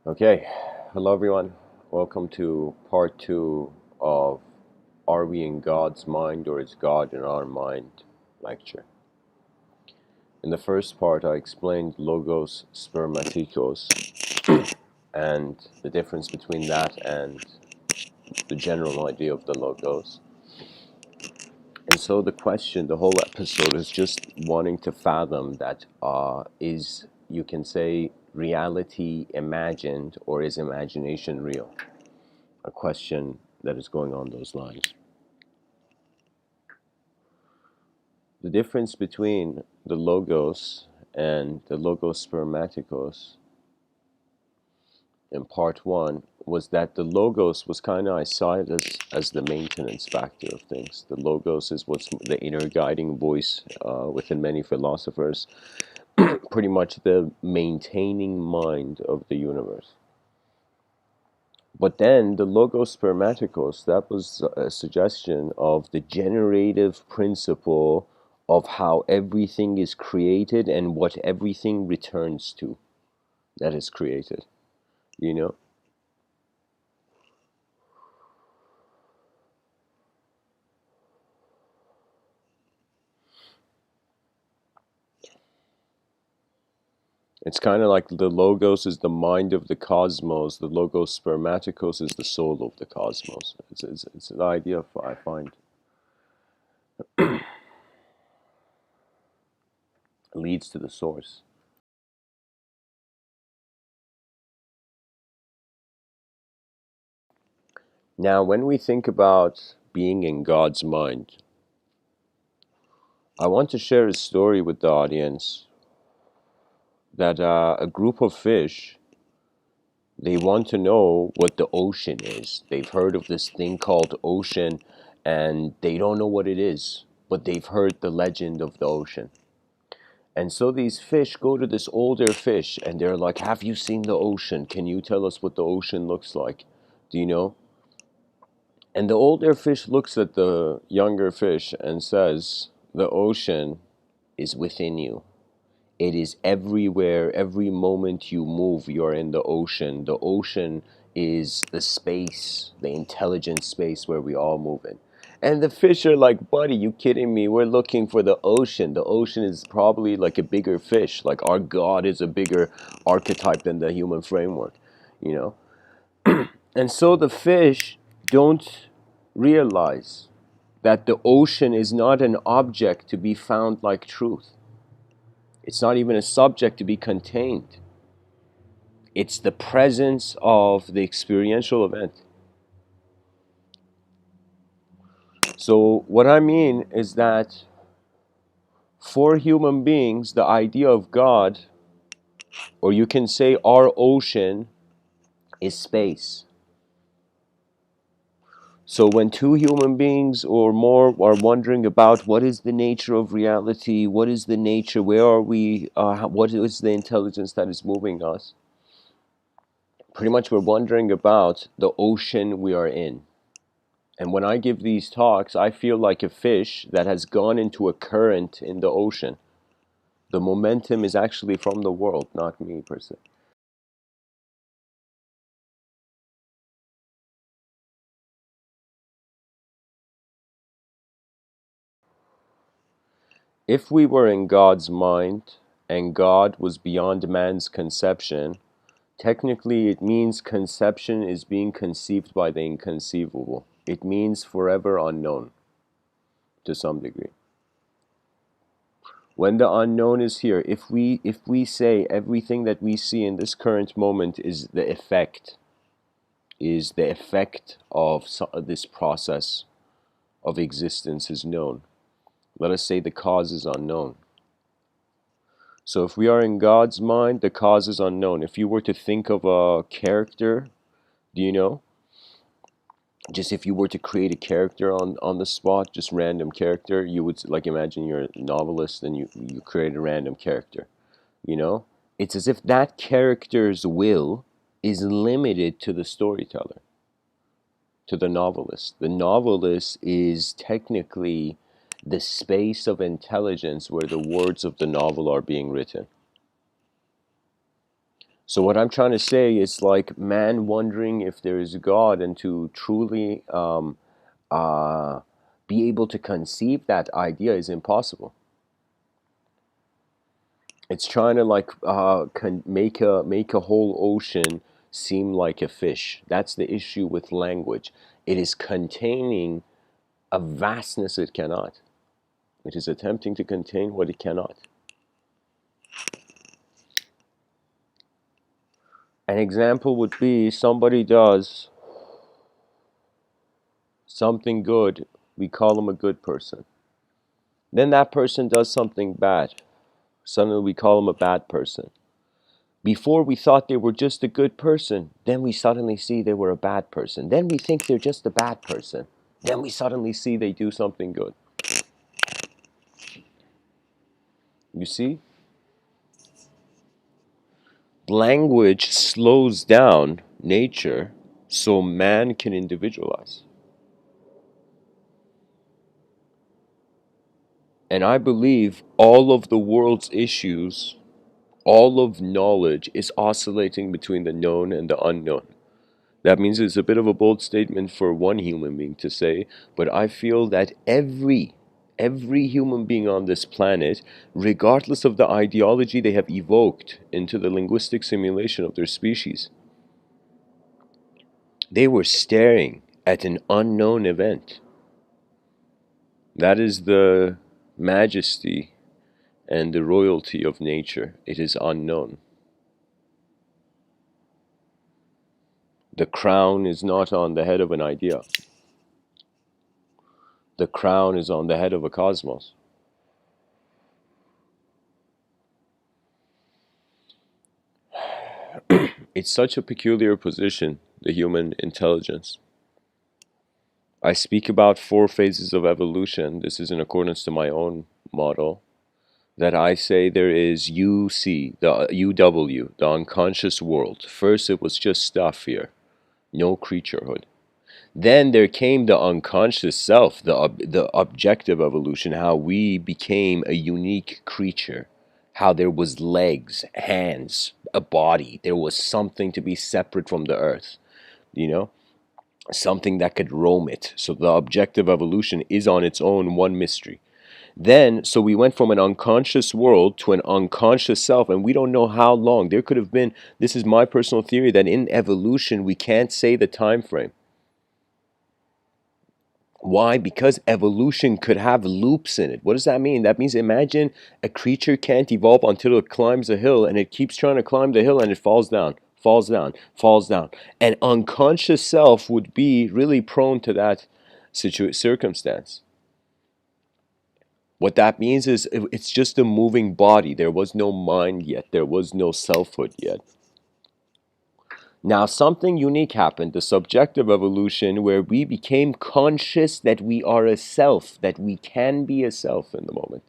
Okay, hello everyone. Welcome to part two of Are We in God's Mind or Is God in Our Mind lecture. In the first part, I explained logos spermatikos and the difference between that and the general idea of the logos. And so the whole episode is just wanting to fathom that is, you can say, reality imagined or is imagination real? A question that is going on those lines. The difference between the logos and the logos spermatikos in part one was that the logos was kind of I saw it as the maintenance factor of things. The logos is what's the inner guiding voice within many philosophers, pretty much the maintaining mind of the universe. But then the logos spermatikos, that was a suggestion of the generative principle of how everything is created and what everything returns to that is created, you know? It's kind of like the logos is the mind of the cosmos, the logos spermatikos is the soul of the cosmos. It's an idea I find leads to the source. Now, when we think about being in God's mind, I want to share a story with the audience that a group of fish, they want to know what the ocean is. They've heard of this thing called ocean and they don't know what it is, but they've heard the legend of the ocean. And so these fish go to this older fish and they're like, have you seen the ocean? Can you tell us what the ocean looks like? Do you know? And the older fish looks at the younger fish and says, the ocean is within you. It is everywhere. Every moment you move, you're in the ocean. The ocean is the space, the intelligent space where we all move in. And the fish are like, buddy, you kidding me? We're looking for the ocean. The ocean is probably like a bigger fish. Like our God is a bigger archetype than the human framework, you know? And so the fish don't realize that the ocean is not an object to be found like truth. It's not even a subject to be contained. It's the presence of the experiential event. So what I mean is that for human beings, the idea of God, or you can say our ocean, is space. So when two human beings or more are wondering about what is the nature of reality, what is the nature, where are we, what is the intelligence that is moving us, pretty much we're wondering about the ocean we are in. And when I give these talks, I feel like a fish that has gone into a current in the ocean. The momentum is actually from the world, not me per se. If we were in God's mind and God was beyond man's conception, technically it means conception is being conceived by the inconceivable. It means forever unknown to some degree. When the unknown is here, if we say everything that we see in this current moment is the effect of this process of existence is known. Let us say the cause is unknown. So if we are in God's mind, the cause is unknown. If you were to think of a character, do you know? Just if you were to create a character on the spot, just random character, you would like imagine you're a novelist and you create a random character, you know? It's as if that character's will is limited to the storyteller, to the novelist. The novelist is technically the space of intelligence where the words of the novel are being written. So what I'm trying to say is like man wondering if there is a God, and to truly uh, be able to conceive that idea is impossible. It's trying to like make a whole ocean seem like a fish. That's the issue with language. It is containing a vastness it cannot. It is attempting to contain what it cannot. An example would be somebody does something good, we call them a good person. Then that person does something bad. Suddenly we call them a bad person. Before we thought they were just a good person, then we suddenly see they were a bad person. Then we think they're just a bad person. Then we suddenly see they do something good. You see? Language slows down nature so man can individualize. And I believe all of the world's issues, all of knowledge is oscillating between the known and the unknown. That means it's a bit of a bold statement for one human being to say, but I feel that every human being on this planet, regardless of the ideology they have evoked into the linguistic simulation of their species, they were staring at an unknown event. That is the majesty and the royalty of nature. It is unknown. The crown is not on the head of an idea. The crown is on the head of a cosmos. It's such a peculiar position, the human intelligence. I speak about 4 phases of evolution. This is in accordance to my own model. That I say there is UC, the UW, the unconscious world. First, it was just stuff here, no creaturehood. Then there came the unconscious self, the objective evolution, how we became a unique creature, how there was legs, hands, a body. There was something to be separate from the earth, you know, something that could roam it. So the objective evolution is on its own one mystery. Then, so we went from an unconscious world to an unconscious self, and we don't know how long. There could have been, this is my personal theory, that in evolution, we can't say the time frame. Why? Because evolution could have loops in it. What does that mean? That means imagine a creature can't evolve until it climbs a hill, and it keeps trying to climb the hill and it falls down, falls down, falls down. An unconscious self would be really prone to that circumstance. What that means is it's just a moving body. There was no mind yet. There was no selfhood yet. Now, something unique happened, the subjective evolution, where we became conscious that we are a self, that we can be a self in the moment.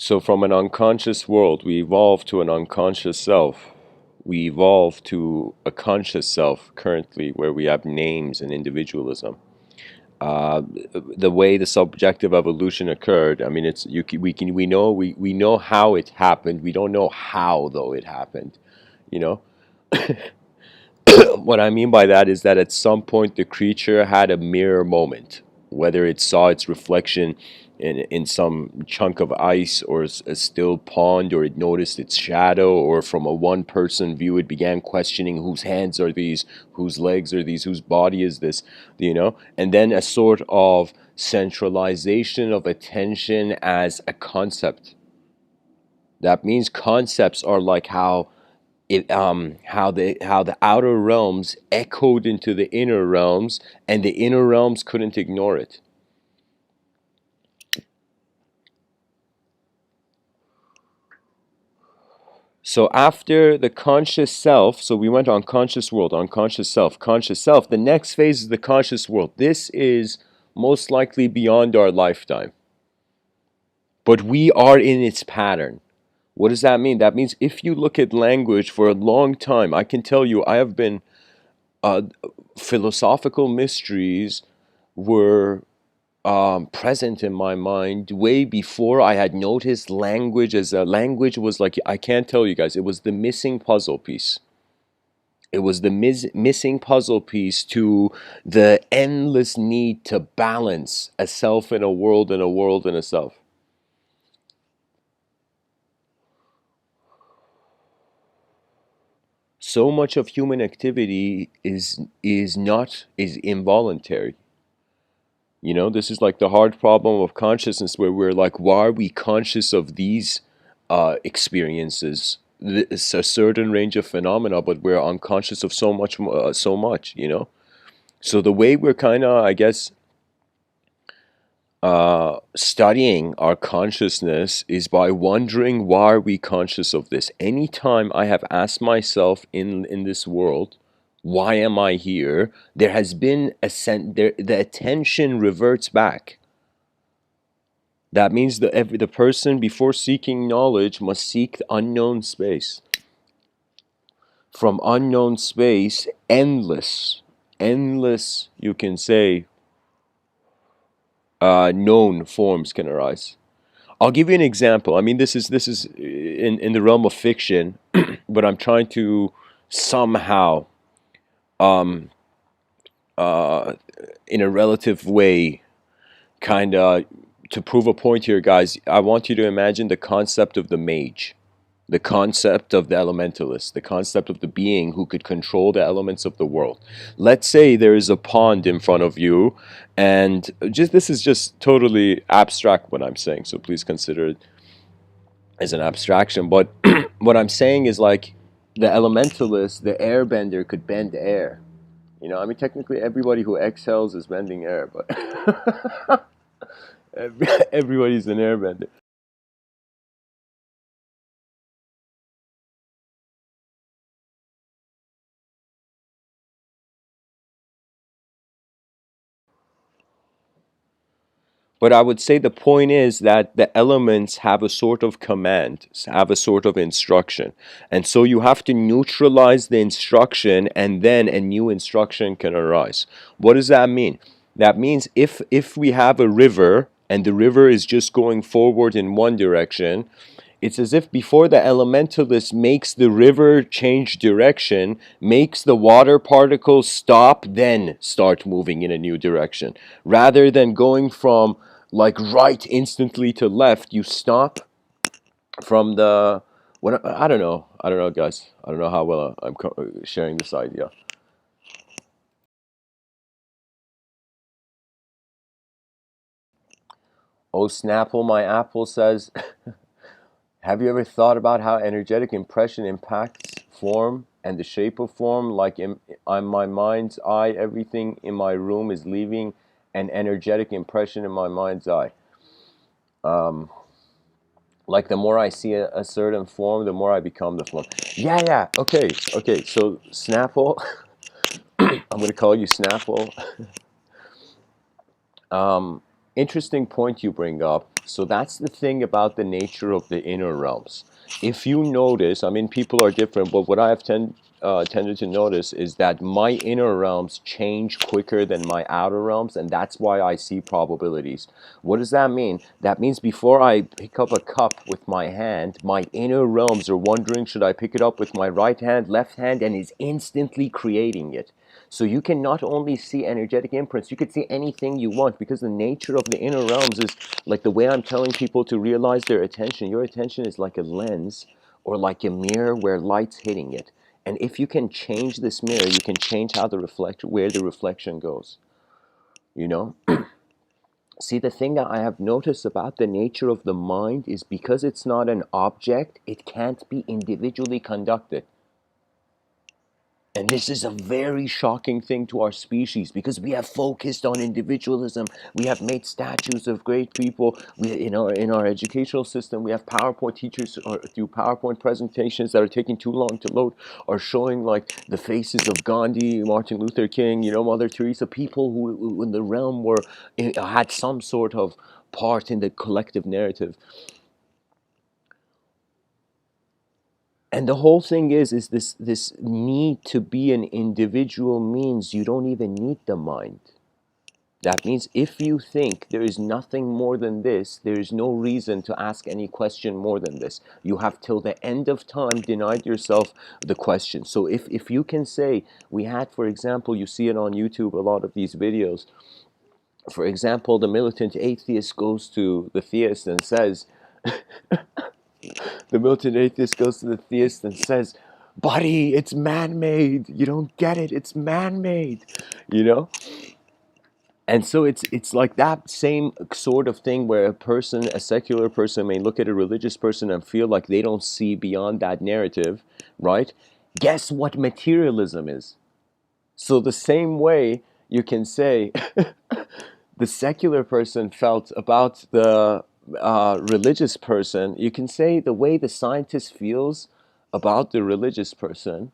So, from an unconscious world, we evolved to an unconscious self. We evolved to a conscious self currently, where we have names and individualism. uh, the way the subjective evolution occurred. I mean, it's we know how it happened. We don't know how though it happened. You know, what I mean by that is that at some point the creature had a mirror moment, whether it saw its reflection in some chunk of ice or a still pond, or it noticed its shadow, or from a one person view it began questioning whose hands are these, whose legs are these, whose body is this, and then a sort of centralization of attention as a concept. That means concepts are like how the outer realms echoed into the inner realms, and the inner realms couldn't ignore it. So after the conscious self, so we went on conscious world, unconscious self, conscious self. The next phase is the conscious world. This is most likely beyond our lifetime. But we are in its pattern. What does that mean? That means if you look at language for a long time, I can tell you I have been, uh, philosophical mysteries were, present in my mind way before I had noticed language as a language was like, I can't tell you guys, it was the missing puzzle piece. It was the missing puzzle piece to the endless need to balance a self in a world and a world in a self. So much of human activity is involuntary. You know, this is like the hard problem of consciousness, where we're like, why are we conscious of these, experiences? It's a certain range of phenomena, but we're unconscious of so much, so much. You know, so the way we're kind of, I guess, studying our consciousness is by wondering, why are we conscious of this? Anytime I have asked myself in this world, why am I here? There has been the attention reverts back. That means the person, before seeking knowledge, must seek the unknown space. From unknown space, endless, you can say, known forms can arise. I'll give you an example. I mean, this is in the realm of fiction, but I'm trying to somehow, um, uh, in a relative way, kind of, to prove a point here, guys. I want you to imagine the concept of the mage, the concept of the elementalist, the concept of the being who could control the elements of the world. Let's say there is a pond in front of you, and just this is just totally abstract what I'm saying, so please consider it as an abstraction. But what I'm saying is, like, the elementalist, the airbender, could bend air. You know, I mean, technically everybody who exhales is bending air, but everybody's an airbender. But I would say the point is that the elements have a sort of command, have a sort of instruction. And so you have to neutralize the instruction, and then a new instruction can arise. What does that mean? That means if we have a river and the river is just going forward in one direction, it's as if before the elementalist makes the river change direction, makes the water particles stop, then start moving in a new direction. Rather than going from like right instantly to left, you stop from the, what, I don't know, guys. I don't know how well I'm sharing this idea. Oh, Snapple, my apple says, have you ever thought about how energetic impression impacts form and the shape of form? Like on my mind's eye, everything in my room is leaving an energetic impression in my mind's eye. Um, like the more I see a certain form, the more I become the form. Yeah, yeah. Okay, okay. So Snapple, I'm gonna call you Snapple. Um, Interesting point you bring up. So that's the thing about the nature of the inner realms. If you notice, I mean, people are different, but what I have tended to notice is that my inner realms change quicker than my outer realms, and that's why I see probabilities. What does that mean? That means before I pick up a cup with my hand, my inner realms are wondering, should I pick it up with my right hand, left hand, and is instantly creating it. So you can not only see energetic imprints, you could see anything you want, because the nature of the inner realms is like the way I'm telling people to realize their attention. Your attention is like a lens or like a mirror where light's hitting it. And if you can change this mirror, you can change how where the reflection goes. You know? See, the thing that I have noticed about the nature of the mind is because it's not an object, it can't be individually conducted. And this is a very shocking thing to our species because we have focused on individualism. We have made statues of great people. In our educational system, we have PowerPoint teachers or through PowerPoint presentations that are taking too long to load, are showing like the faces of Gandhi, Martin Luther King, Mother Teresa, people who in the realm had some sort of part in the collective narrative. And the whole thing is this need to be an individual means you don't even need the mind. That means if you think there is nothing more than this, there is no reason to ask any question more than this. You have till the end of time denied yourself the question. So if you can say, we had, for example, you see it on YouTube, a lot of these videos. For example, the militant atheist goes to the theist and says, the militant atheist goes to the theist and says, buddy, it's man-made. You don't get it. It's man-made, you know? And so it's like that same sort of thing where a secular person may look at a religious person and feel like they don't see beyond that narrative, right? Guess what materialism is? So the same way you can say the secular person felt about the religious person, you can say the way the scientist feels about the religious person,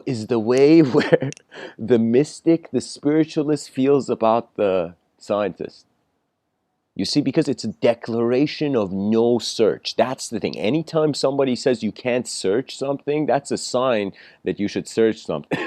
is the way where the mystic, the spiritualist feels about the scientist. You see, because it's a declaration of no search. That's the thing. Anytime somebody says you can't search something, that's a sign that you should search something.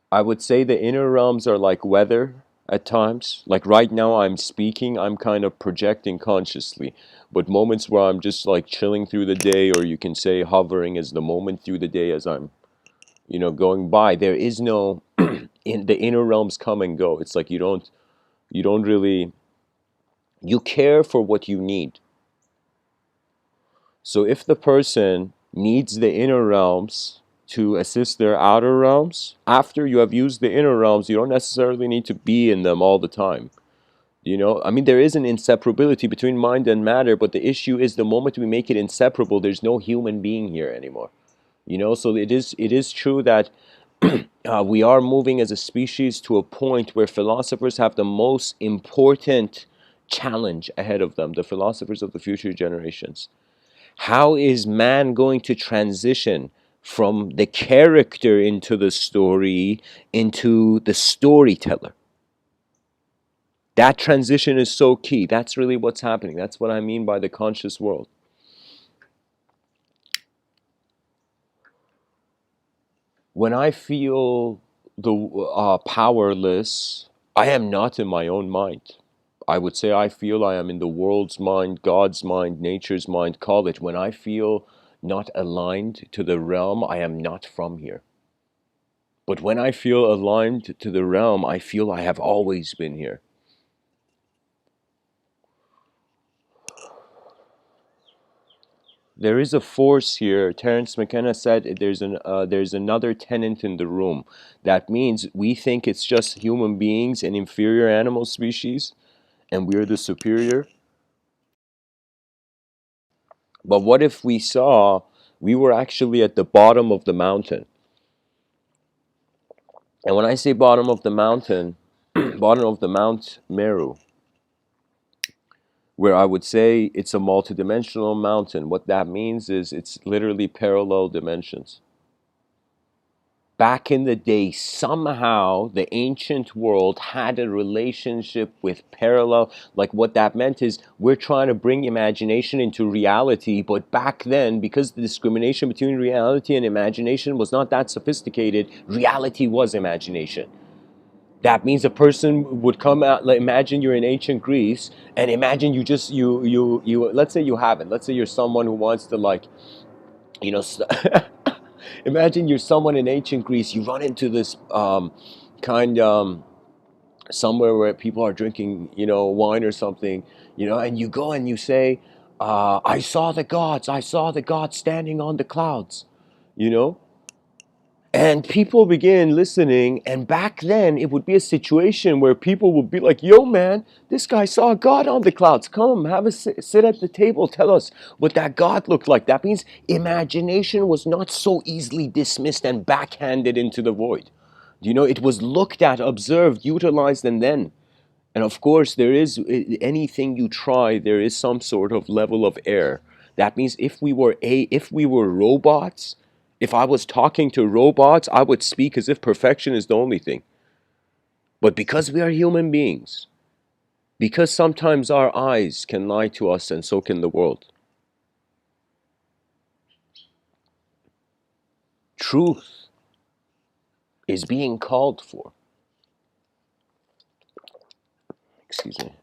I would say the inner realms are like weather at times. Like right now, I'm speaking, I'm kind of projecting consciously. But moments where I'm just like chilling through the day, or you can say hovering is the moment through the day as I'm, going by, there is no, in the inner realms come and go. It's like you don't really, you care for what you need. So if the person needs the inner realms to assist their outer realms, after you have used the inner realms, you don't necessarily need to be in them all the time. I mean, there is an inseparability between mind and matter, but the issue is the moment we make it inseparable, there's no human being here anymore. So it is true that we are moving as a species to a point where philosophers have the most important challenge ahead of them, the philosophers of the future generations. How is man going to transition from the character into the story into the storyteller? That transition is so key. That's really what's happening. That's what I mean by the conscious world. When I feel the powerless, I am not in my own mind. I would say I feel I am in the world's mind, God's mind, nature's mind, call it. When I feel not aligned to the realm, I am not from here. But when I feel aligned to the realm, I feel I have always been here. There is a force here. Terence McKenna said there's another tenant in the room. That means we think it's just human beings and inferior animal species, and we're the superior. But what if we saw we were actually at the bottom of the mountain? And when I say bottom of the mountain, bottom of the Mount Meru, where I would say it's a multidimensional mountain. What that means is it's literally parallel dimensions. Back in the day, somehow the ancient world had a relationship with parallel. Like what that meant is we're trying to bring imagination into reality, but back then, because the discrimination between reality and imagination was not that sophisticated, reality was imagination. That means a person would come out, like imagine you're in ancient Greece, and imagine you just you let's say you haven't. Let's say you're someone who wants to like, you know, imagine you're someone in ancient Greece. You run into this kind somewhere where people are drinking, wine or something, and you go and you say, I saw the gods standing on the clouds, you know, And people begin listening, and back then it would be a situation where people would be like, yo man, this guy saw God on the clouds. Come, have a sit at the table, tell us what that God looked like. That means imagination was not so easily dismissed and backhanded into the void. You know, it was looked at, observed, utilized, and then. And of course, there is anything you try, there is some sort of level of error. That means if we were robots, if I was talking to robots, I would speak as if perfection is the only thing. But because we are human beings, because sometimes our eyes can lie to us and so can the world, truth is being called for. Excuse me.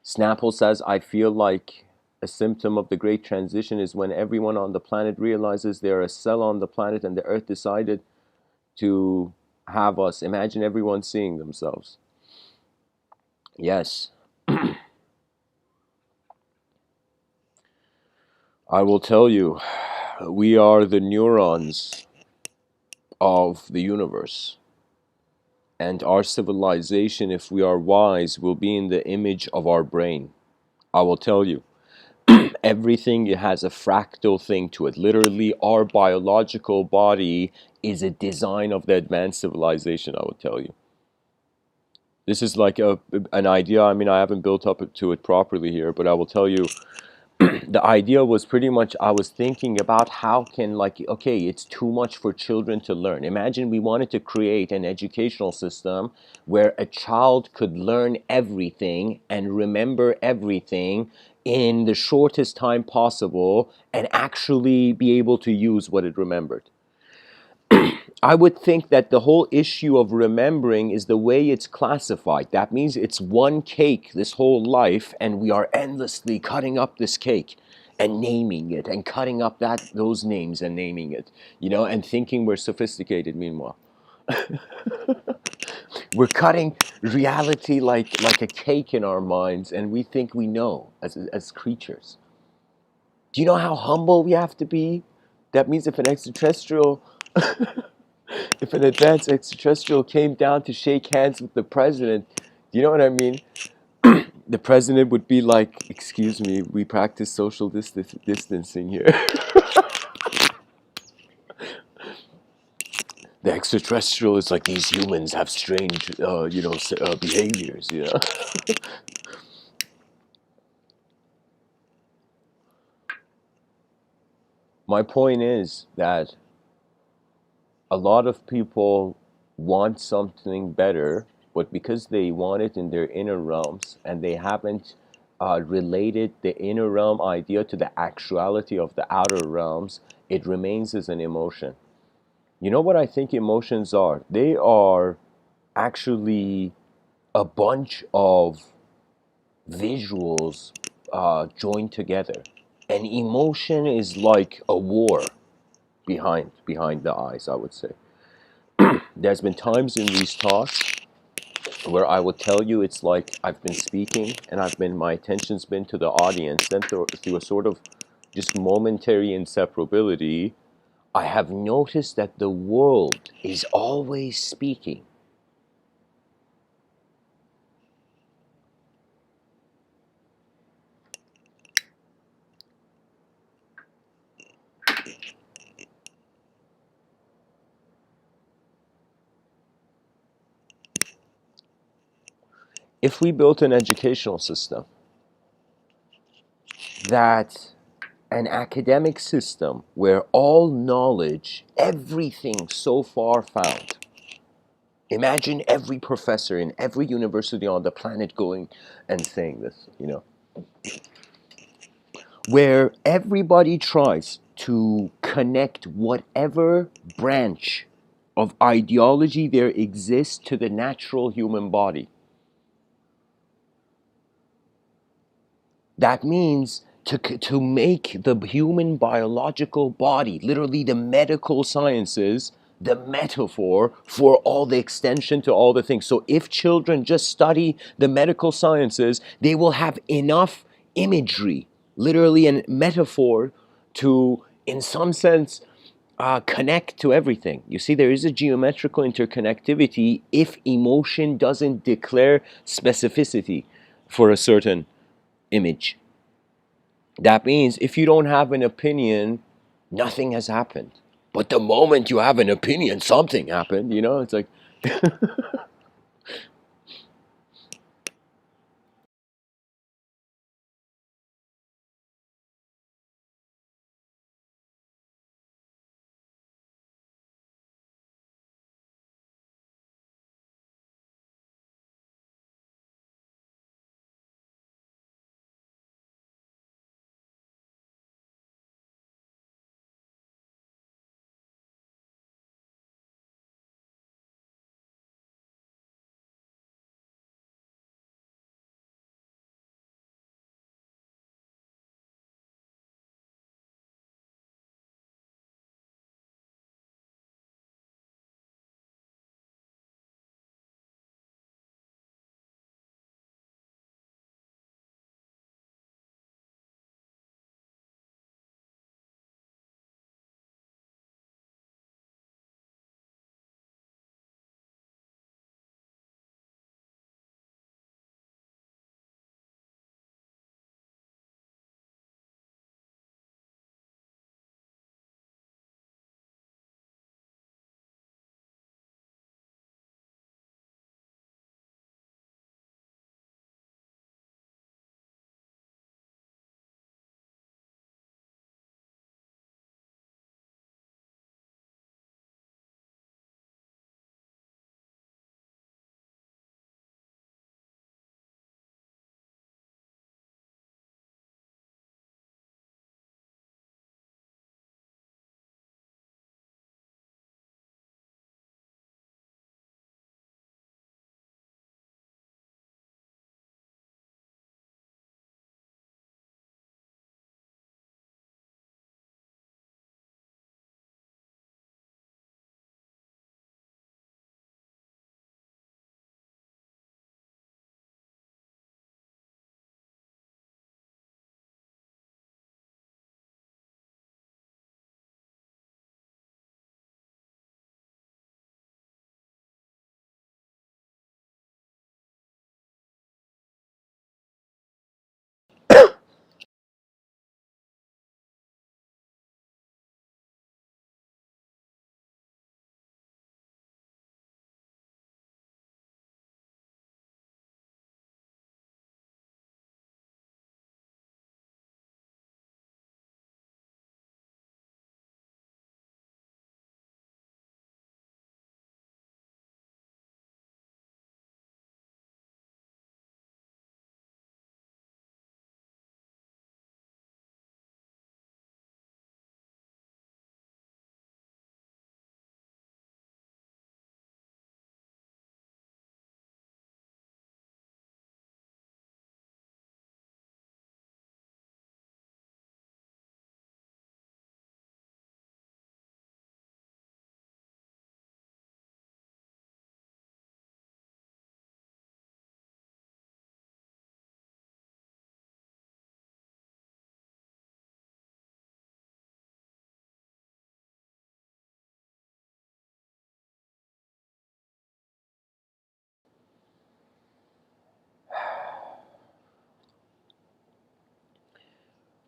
Snapple says, I feel like a symptom of the great transition is when everyone on the planet realizes they're a cell on the planet and the earth decided to have us. Imagine everyone seeing themselves. Yes. I will tell you, we are the neurons of the universe. And our civilization, if we are wise, will be in the image of our brain. I will tell you, everything has a fractal thing to it. Literally, our biological body is a design of the advanced civilization, I will tell you. This is like an idea. I mean, I haven't built up to it properly here, but I will tell you, the idea was pretty much, I was thinking about how can, like, okay, it's too much for children to learn. Imagine we wanted to create an educational system where a child could learn everything and remember everything in the shortest time possible and actually be able to use what it remembered. I would think that the whole issue of remembering is the way it's classified. That means it's one cake this whole life, and we are endlessly cutting up this cake and naming it and cutting up those names and naming it, you know, and thinking we're sophisticated meanwhile. We're cutting reality like a cake in our minds, and we think we know as creatures. Do you know how humble we have to be? That means if an extraterrestrial if an advanced extraterrestrial came down to shake hands with the president, do you know what I mean? The president would be like, excuse me, we practice social distancing here. The extraterrestrial is like, these humans have strange, behaviors, you know? My point is that a lot of people want something better, but because they want it in their inner realms and they haven't related the inner realm idea to the actuality of the outer realms, it remains as an emotion. You know what I think emotions are? They are actually a bunch of visuals joined together. An emotion is like a war behind the eyes, I would say. There's been times in these talks where I would tell you it's like I've been speaking and my attention's been to the audience, then through a sort of just momentary inseparability, I have noticed that the world is always speaking. If we built an educational system that an academic system where all knowledge, everything so far found, imagine every professor in every university on the planet going and saying this, you know, where everybody tries to connect whatever branch of ideology there exists to the natural human body. That means to make the human biological body, literally the medical sciences, the metaphor for all the extension to all the things. So if children just study the medical sciences, they will have enough imagery, literally a metaphor, to, in some sense, connect to everything. You see, there is a geometrical interconnectivity if emotion doesn't declare specificity for a certain image. That means if you don't have an opinion, nothing has happened. But the moment you have an opinion, something happened. You know, it's like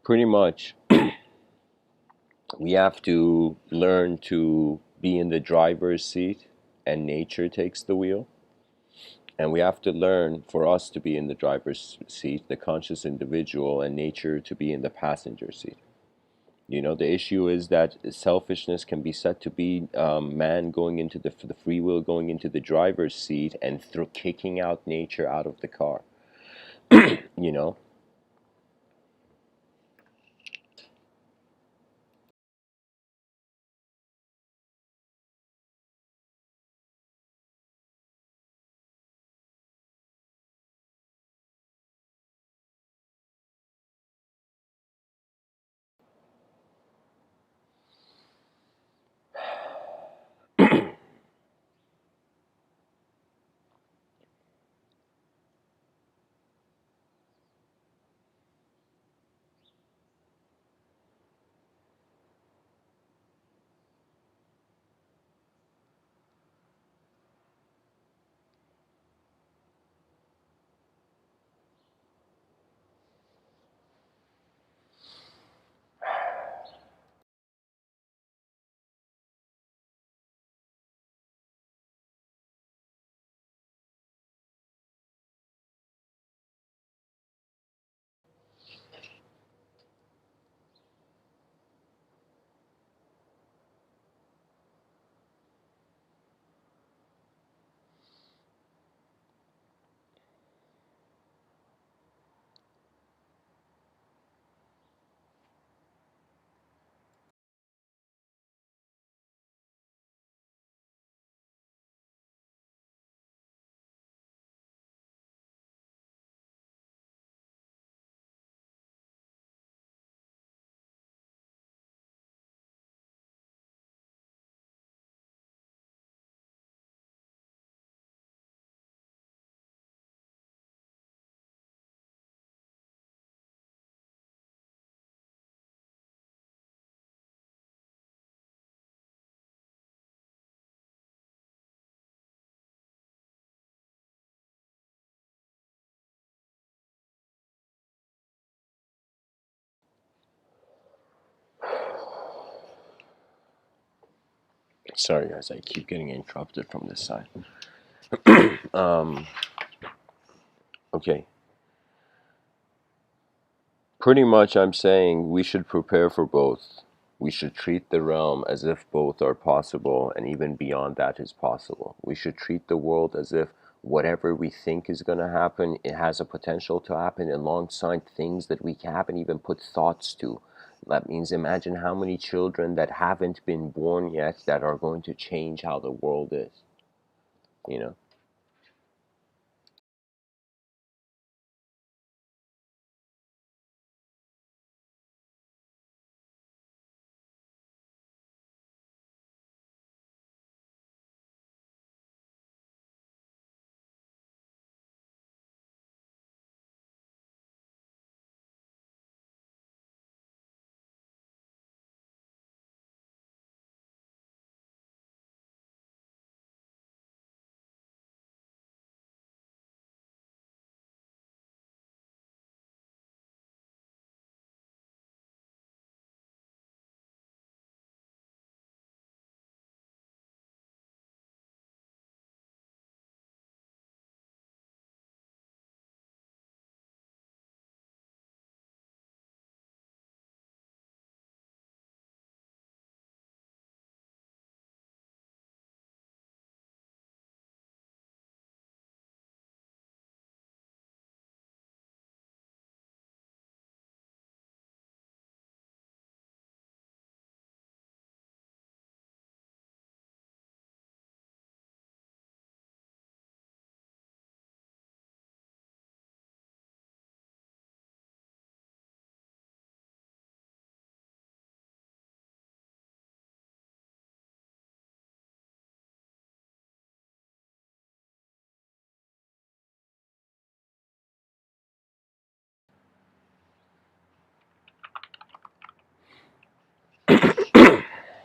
pretty much we have to learn to be in the driver's seat and nature takes the wheel. And we have to learn for us to be in the driver's seat, the conscious individual, and nature to be in the passenger seat. You know, the issue is that selfishness can be said to be man going into the free will, going into the driver's seat and kicking out nature out of the car. You know, Sorry, guys, I keep getting interrupted from this side. Okay. Pretty much, I'm saying we should prepare for both. We should treat the realm as if both are possible, and even beyond that is possible. We should treat the world as if whatever we think is going to happen, it has a potential to happen alongside things that we haven't even put thoughts to. That means imagine how many children that haven't been born yet that are going to change how the world is, you know?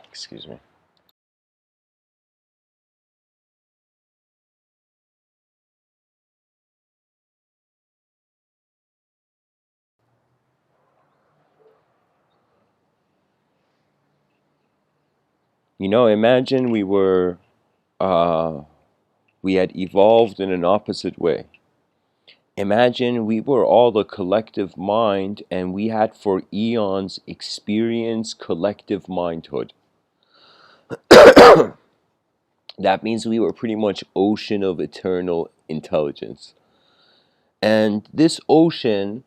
Excuse me. Imagine we had evolved in an opposite way. Imagine we were all a collective mind and we had for eons experienced collective mindhood. That means we were pretty much ocean of eternal intelligence. And this ocean,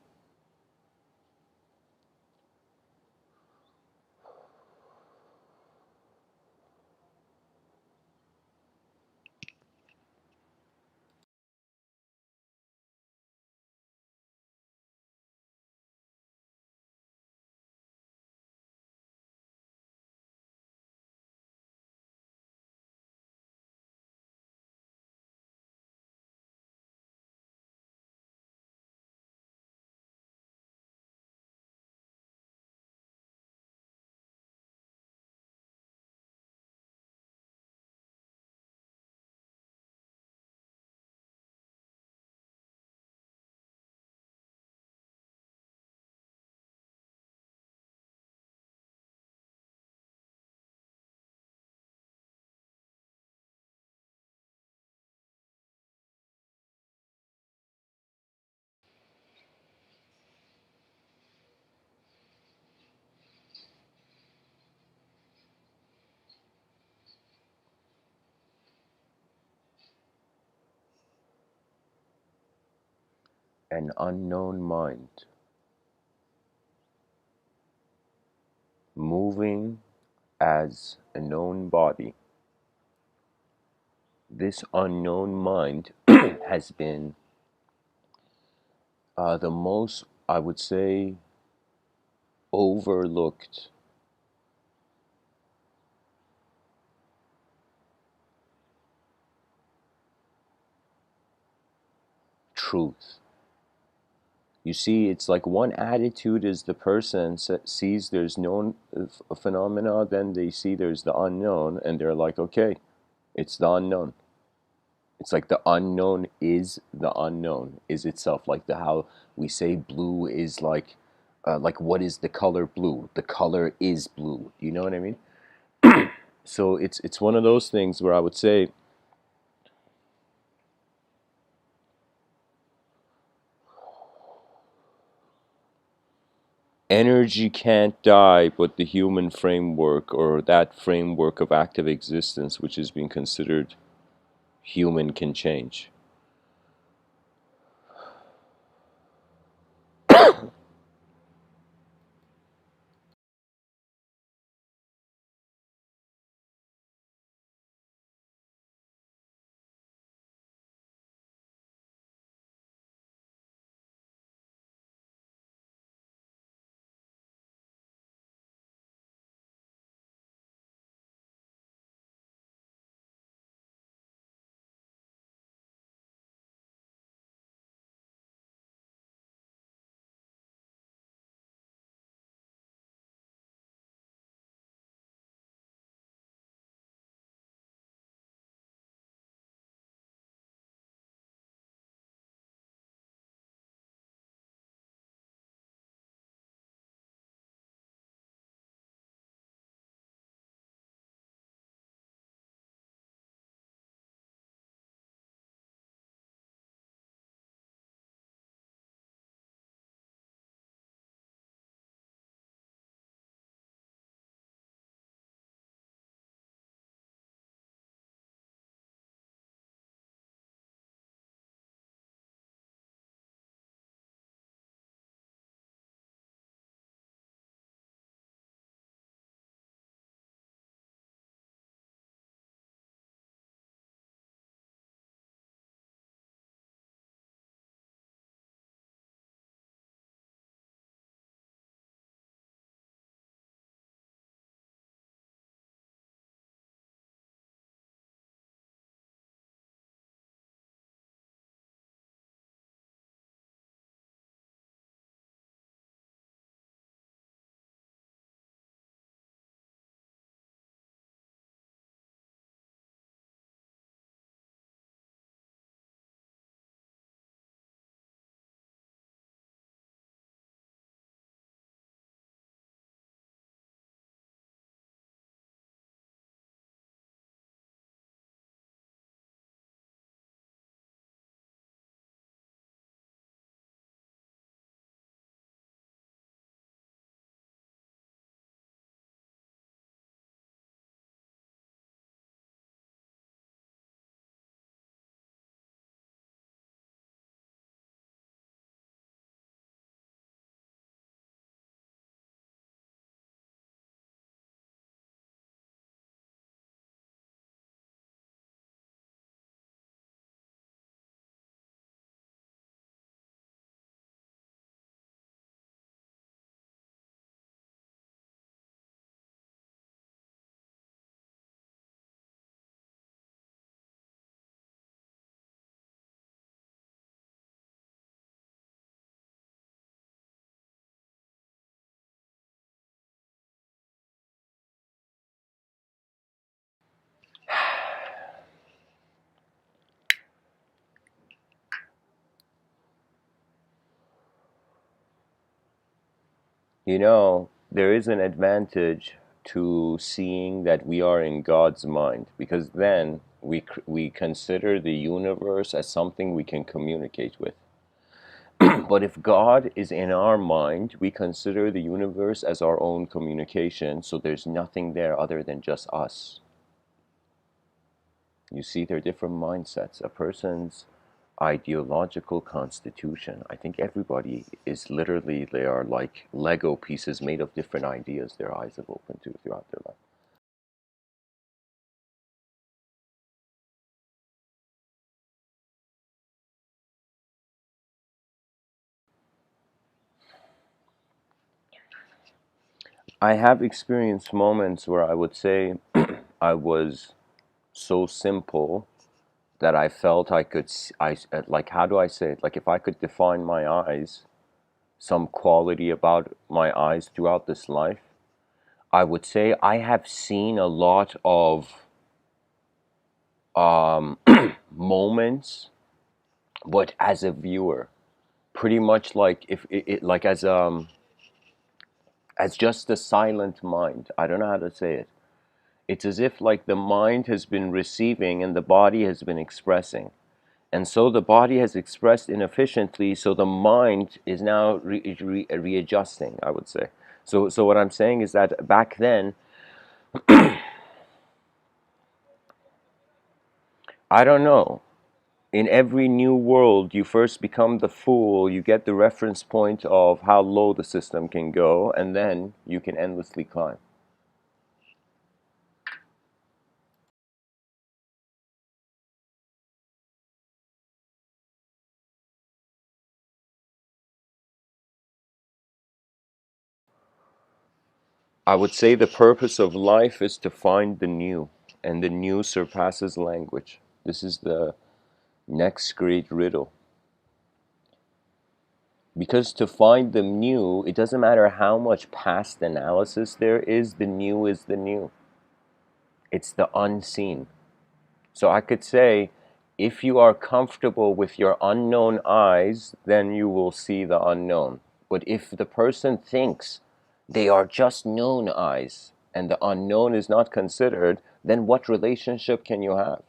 an unknown mind, moving as a known body. This unknown mind has been the most, I would say, overlooked truth. You see, it's like one attitude is the person sees there's known phenomena, then they see there's the unknown, and they're like, okay, it's the unknown. It's like the unknown is the unknown, is itself. Like the how we say blue is like what is the color blue? The color is blue. You know what I mean? So it's one of those things where I would say energy can't die, but the human framework, or that framework of active existence which is being considered human, can change. You know, there is an advantage to seeing that we are in God's mind, because then we consider the universe as something we can communicate with. But if God is in our mind, we consider the universe as our own communication, so there's nothing there other than just us. You see, they're different mindsets. A person's ideological constitution, I think everybody is literally, they are like Lego pieces made of different ideas their eyes have opened to throughout their life. I have experienced moments where I would say I was so simple that I felt I could, like, how do I say it? Like, if I could define my eyes, some quality about my eyes throughout this life, I would say I have seen a lot of um, moments, but as a viewer, pretty much like if like as just a silent mind. I don't know how to say it. It's as if like the mind has been receiving and the body has been expressing. And so the body has expressed inefficiently, so the mind is now readjusting, I would say. So what I'm saying is that back then, I don't know. In every new world, you first become the fool, you get the reference point of how low the system can go, and then you can endlessly climb. I would say the purpose of life is to find the new, and the new surpasses language. This is the next great riddle. Because to find the new, it doesn't matter how much past analysis there is, the new is the new. It's the unseen. So I could say, if you are comfortable with your unknown eyes, then you will see the unknown. But if the person thinks they are just known eyes and the unknown is not considered, then what relationship can you have?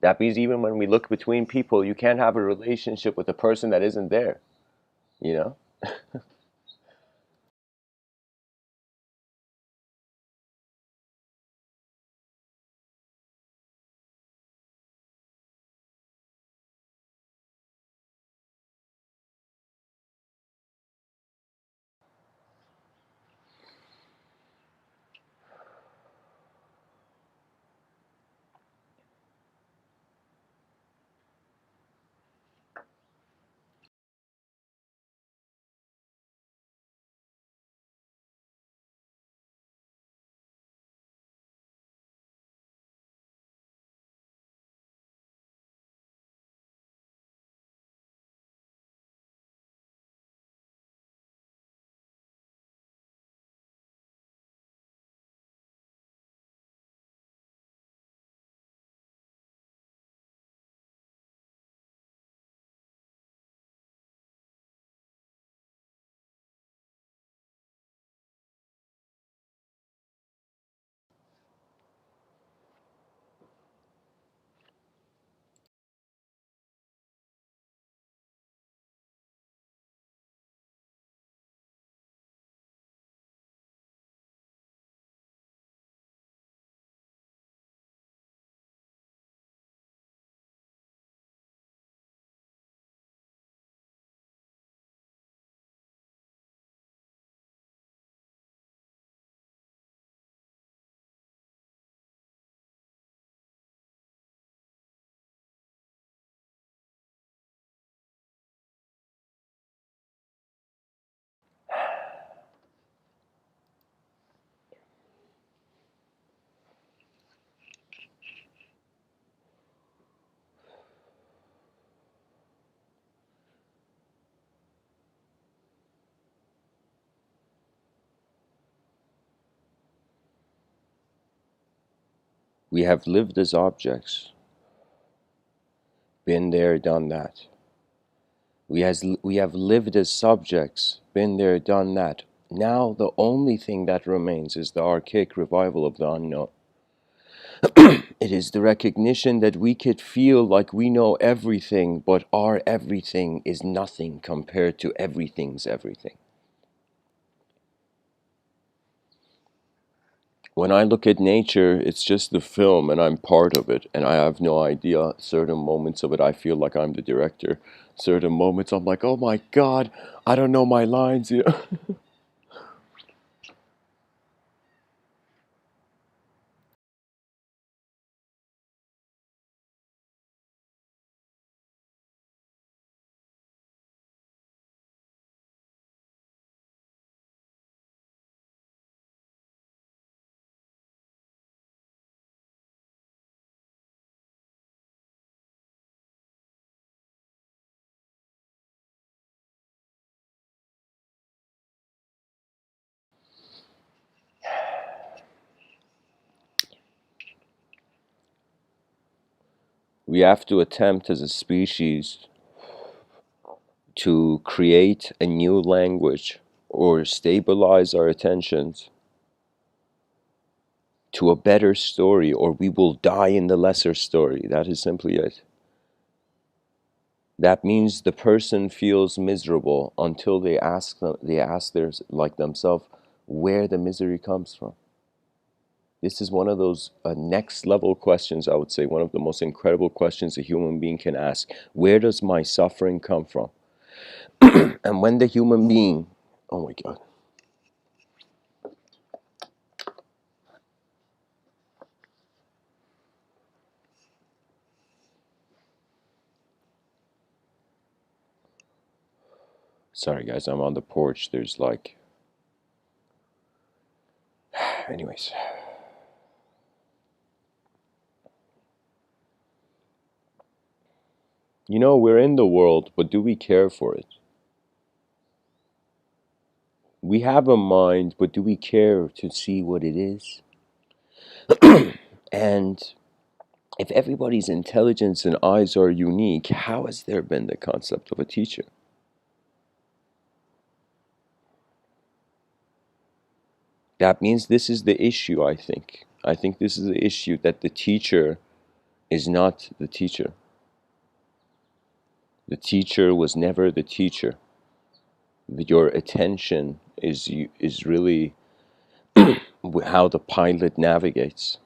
That means even when we look between people, you can't have a relationship with a person that isn't there, you know? We have lived as objects, been there, done that. We have lived as subjects, been there, done that. Now the only thing that remains is the archaic revival of the unknown. It is the recognition that we could feel like we know everything, but our everything is nothing compared to everything's everything. When I look at nature, it's just the film and I'm part of it, and I have no idea. Certain moments of it, I feel like I'm the director. Certain moments, I'm like, oh my God, I don't know my lines. We have to attempt as a species to create a new language or stabilize our attentions to a better story, or we will die in the lesser story. That is simply it. That means the person feels miserable until they ask themselves where the misery comes from. This is one of those next level questions, I would say, one of the most incredible questions a human being can ask. Where does my suffering come from? And when the human being, oh my God. Sorry guys, I'm on the porch. There's like, anyways. You know, we're in the world, but do we care for it? We have a mind, but do we care to see what it is? And if everybody's intelligence and eyes are unique, how has there been the concept of a teacher? That means this is the issue, I think. I think this is the issue, that the teacher is not the teacher. The teacher was never the teacher. Your attention is really how the pilot navigates.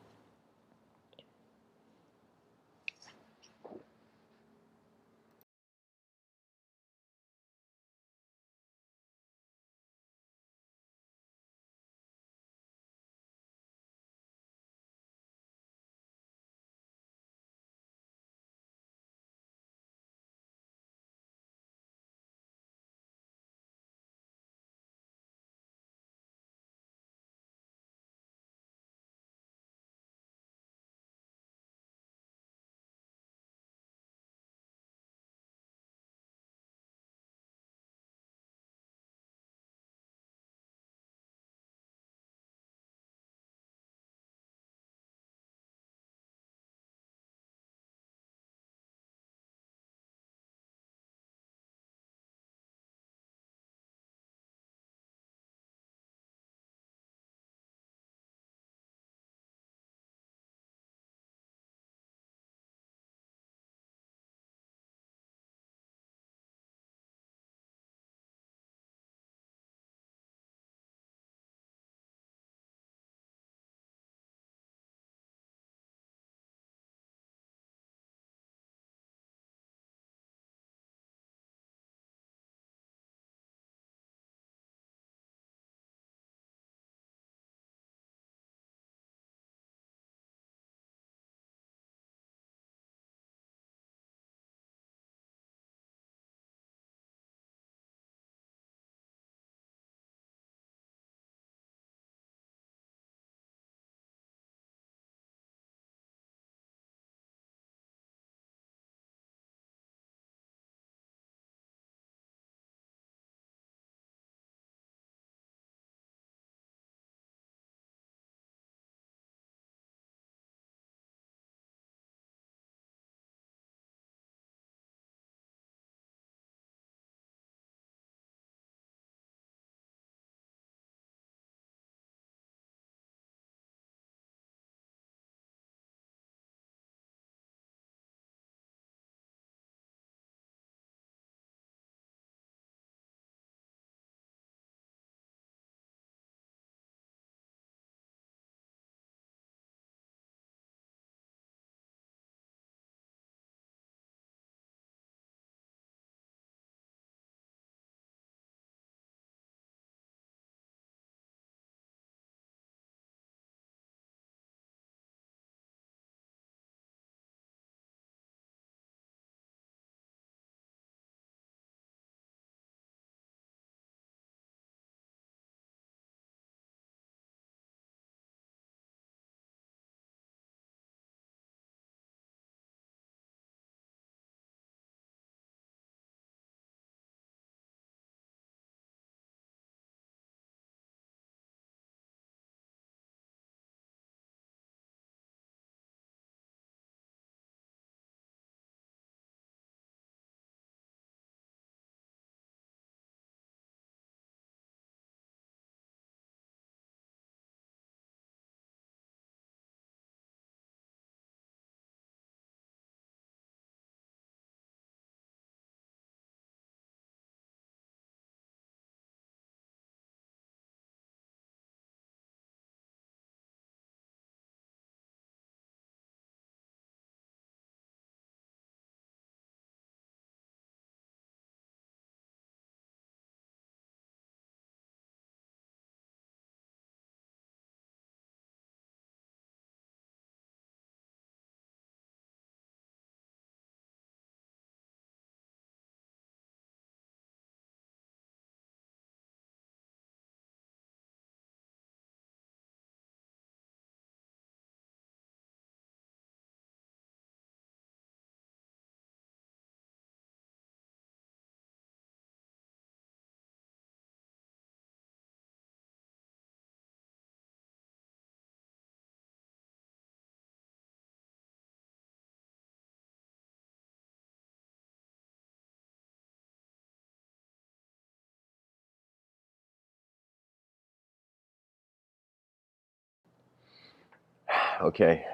Okay.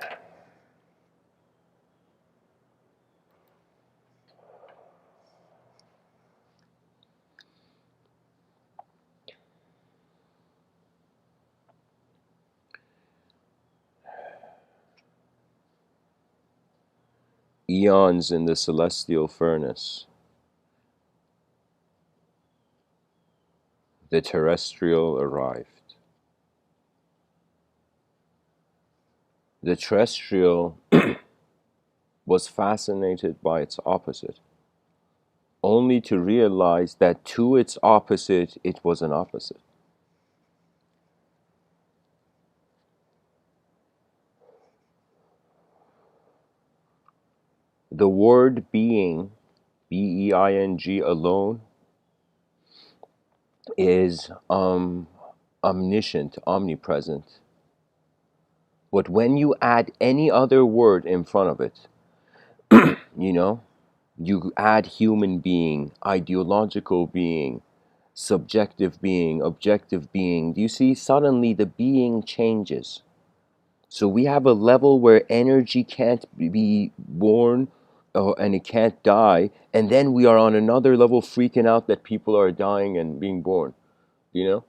Eons in the celestial furnace, the terrestrial arrived. The terrestrial was fascinated by its opposite, only to realize that to its opposite it was an opposite. The word being, B-E-I-N-G alone, is omniscient, omnipresent. But when you add any other word in front of it, you know, you add human being, ideological being, subjective being, objective being, do you see suddenly the being changes? So we have a level where energy can't be born and it can't die, and then we are on another level freaking out that people are dying and being born, you know?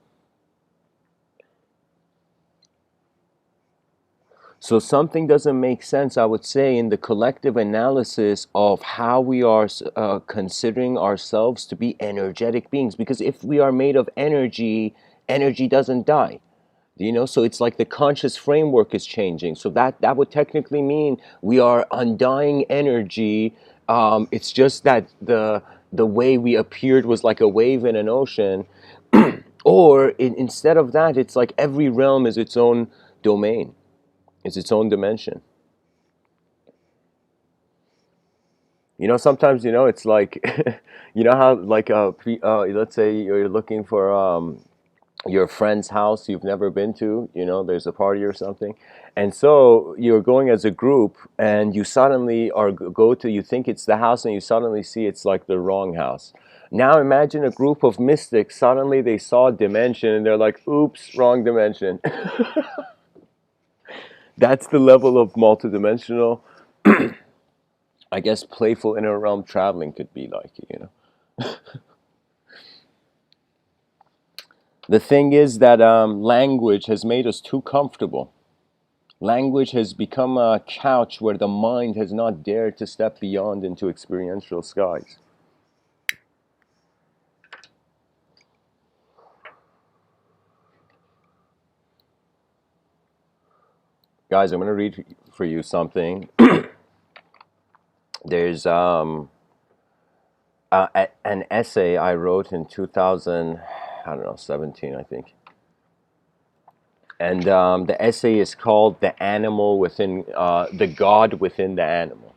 So something doesn't make sense, I would say, in the collective analysis of how we are considering ourselves to be energetic beings. Because if we are made of energy, energy doesn't die. You know, so it's like the conscious framework is changing. So that would technically mean we are undying energy. It's just that the way we appeared was like a wave in an ocean, or instead of that, it's like every realm is its own domain. It's its own dimension. You know, sometimes, you know, it's like, you know how like let's say you're looking for your friend's house you've never been to, you know, there's a party or something, and so you're going as a group, and you suddenly are go to, you think it's the house, and you suddenly see it's like the wrong house. Now imagine a group of mystics, suddenly they saw a dimension and they're like, oops, wrong dimension. That's the level of multidimensional, I guess, playful inner realm traveling could be like, you know. The thing is that language has made us too comfortable. Language has become a couch where the mind has not dared to step beyond into experiential skies. Guys, I'm going to read for you something. There's an essay I wrote in 2000, I don't know, 17, I think. And the essay is called "The Animal Within," the God Within the Animal.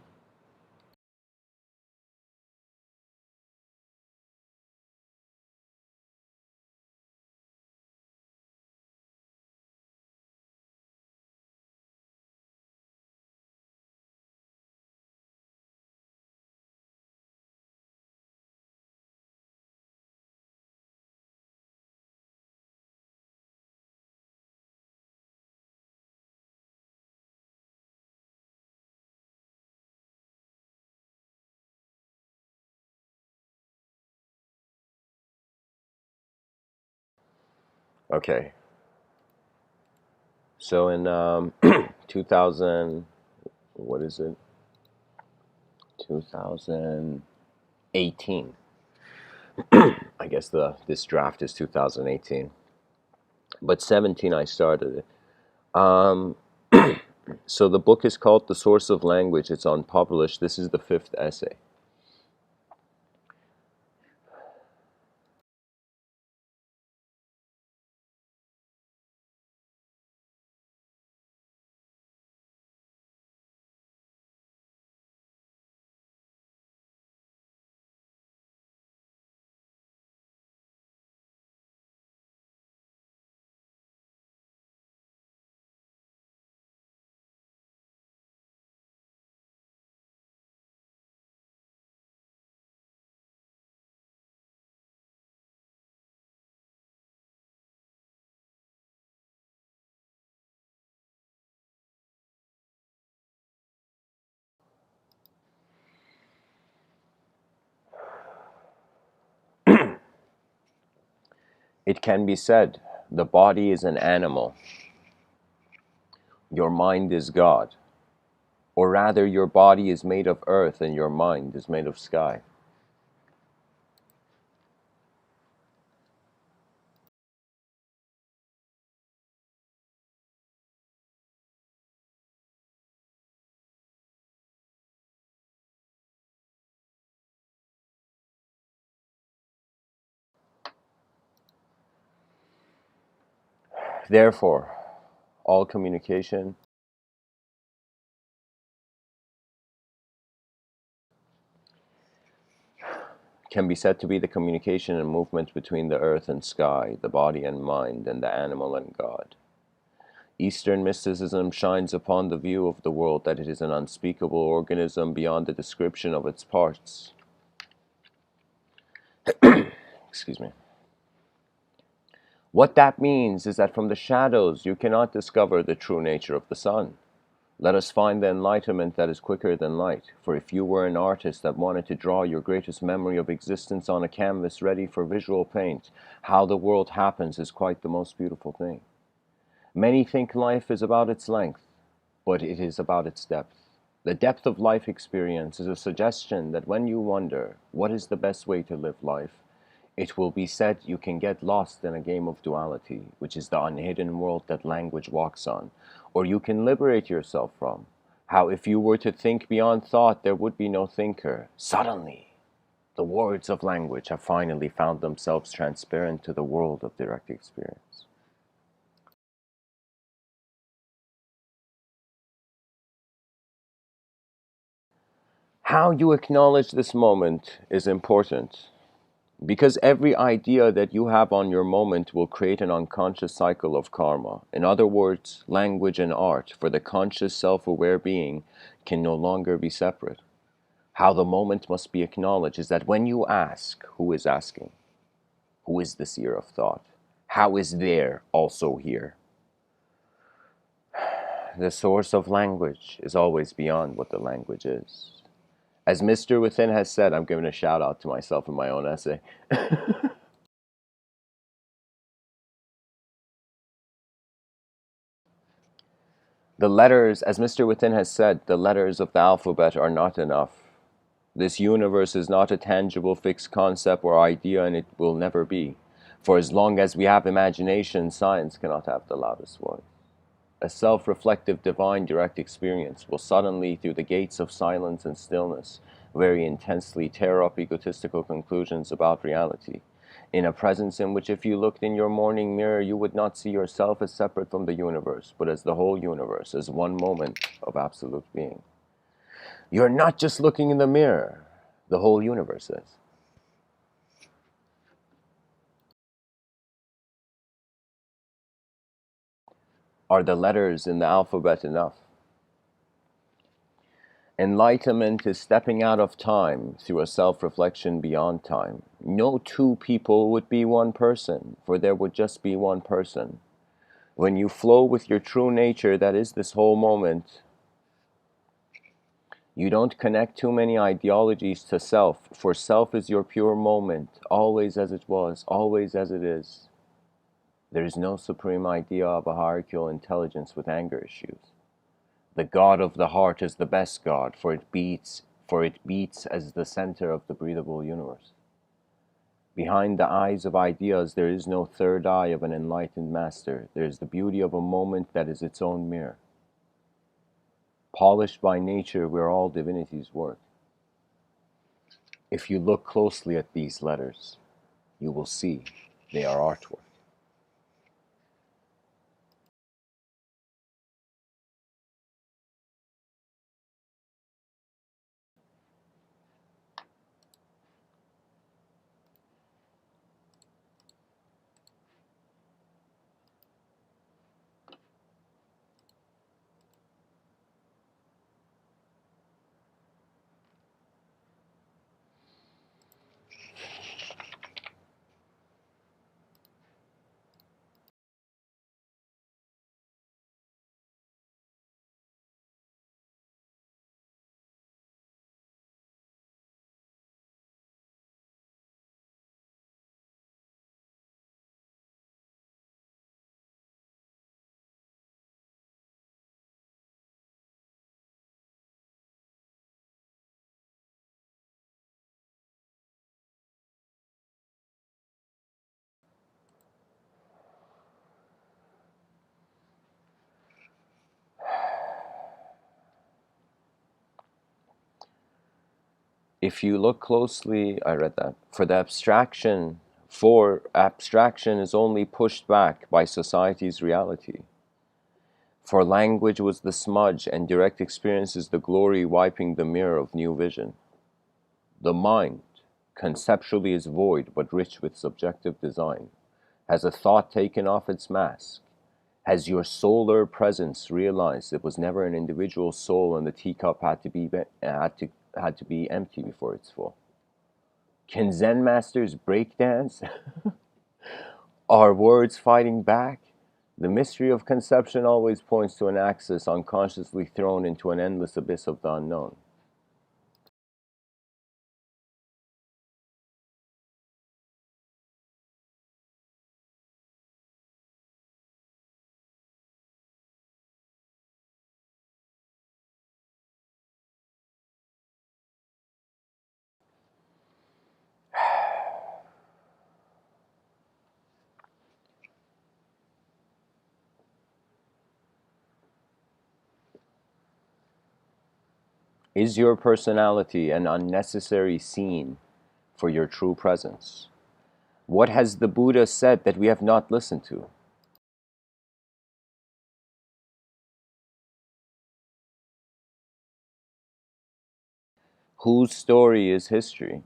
Okay. So in 2000, what is it? 2018. I guess this draft is 2018, but 17 I started it. Um, so the book is called "The Source of Language." It's unpublished. This is the fifth essay. It can be said, the body is an animal, your mind is God, or rather your body is made of earth and your mind is made of sky. Therefore, all communication can be said to be the communication and movement between the earth and sky, the body and mind, and the animal and God. Eastern mysticism shines upon the view of the world that it is an unspeakable organism beyond the description of its parts. Excuse me. What that means is that from the shadows you cannot discover the true nature of the sun. Let us find the enlightenment that is quicker than light, for if you were an artist that wanted to draw your greatest memory of existence on a canvas ready for visual paint, how the world happens is quite the most beautiful thing. Many think life is about its length, but it is about its depth. The depth of life experience is a suggestion that when you wonder what is the best way to live life, it will be said you can get lost in a game of duality, which is the unhidden world that language walks on, or you can liberate yourself from. How if you were to think beyond thought, there would be no thinker. Suddenly, the words of language have finally found themselves transparent to the world of direct experience. How you acknowledge this moment is important, because every idea that you have on your moment will create an unconscious cycle of karma. In other words, language and art, for the conscious self-aware being, can no longer be separate. How the moment must be acknowledged is that when you ask, who is asking? Who is the seer of thought? How is there also here? The source of language is always beyond what the language is. As Mr. Within has said, I'm giving a shout out to myself in my own essay. The letters, as Mr. Within has said, the letters of the alphabet are not enough. This universe is not a tangible fixed concept or idea, and it will never be. For as long as we have imagination, science cannot have the loudest voice. A self-reflective divine direct experience will suddenly, through the gates of silence and stillness, very intensely tear up egotistical conclusions about reality, in a presence in which if you looked in your morning mirror, you would not see yourself as separate from the universe, but as the whole universe, as one moment of absolute being. You're not just looking in the mirror, the whole universe is. Are the letters in the alphabet enough? Enlightenment is stepping out of time through a self-reflection beyond time. No two people would be one person, for there would just be one person. When you flow with your true nature, that is this whole moment, you don't connect too many ideologies to self, for self is your pure moment, always as it was, always as it is. There is no supreme idea of a hierarchical intelligence with anger issues. The God of the heart is the best God, for it beats as the center of the breathable universe. Behind the eyes of ideas, there is no third eye of an enlightened master. There is the beauty of a moment that is its own mirror. Polished by nature where all divinities work. If you look closely at these letters, you will see they are artwork. If you look closely, I read that, for abstraction is only pushed back by society's reality. For language was the smudge, and direct experience is the glory wiping the mirror of new vision. The mind, conceptually is void, but rich with subjective design. Has a thought taken off its mask? Has your solar presence realized it was never an individual soul, and the teacup had to be empty before it's full? Can Zen masters break dance? Are words fighting back? The mystery of conception always points to an axis unconsciously thrown into an endless abyss of the unknown. Is your personality an unnecessary scene for your true presence? What has the Buddha said that we have not listened to? Whose story is history?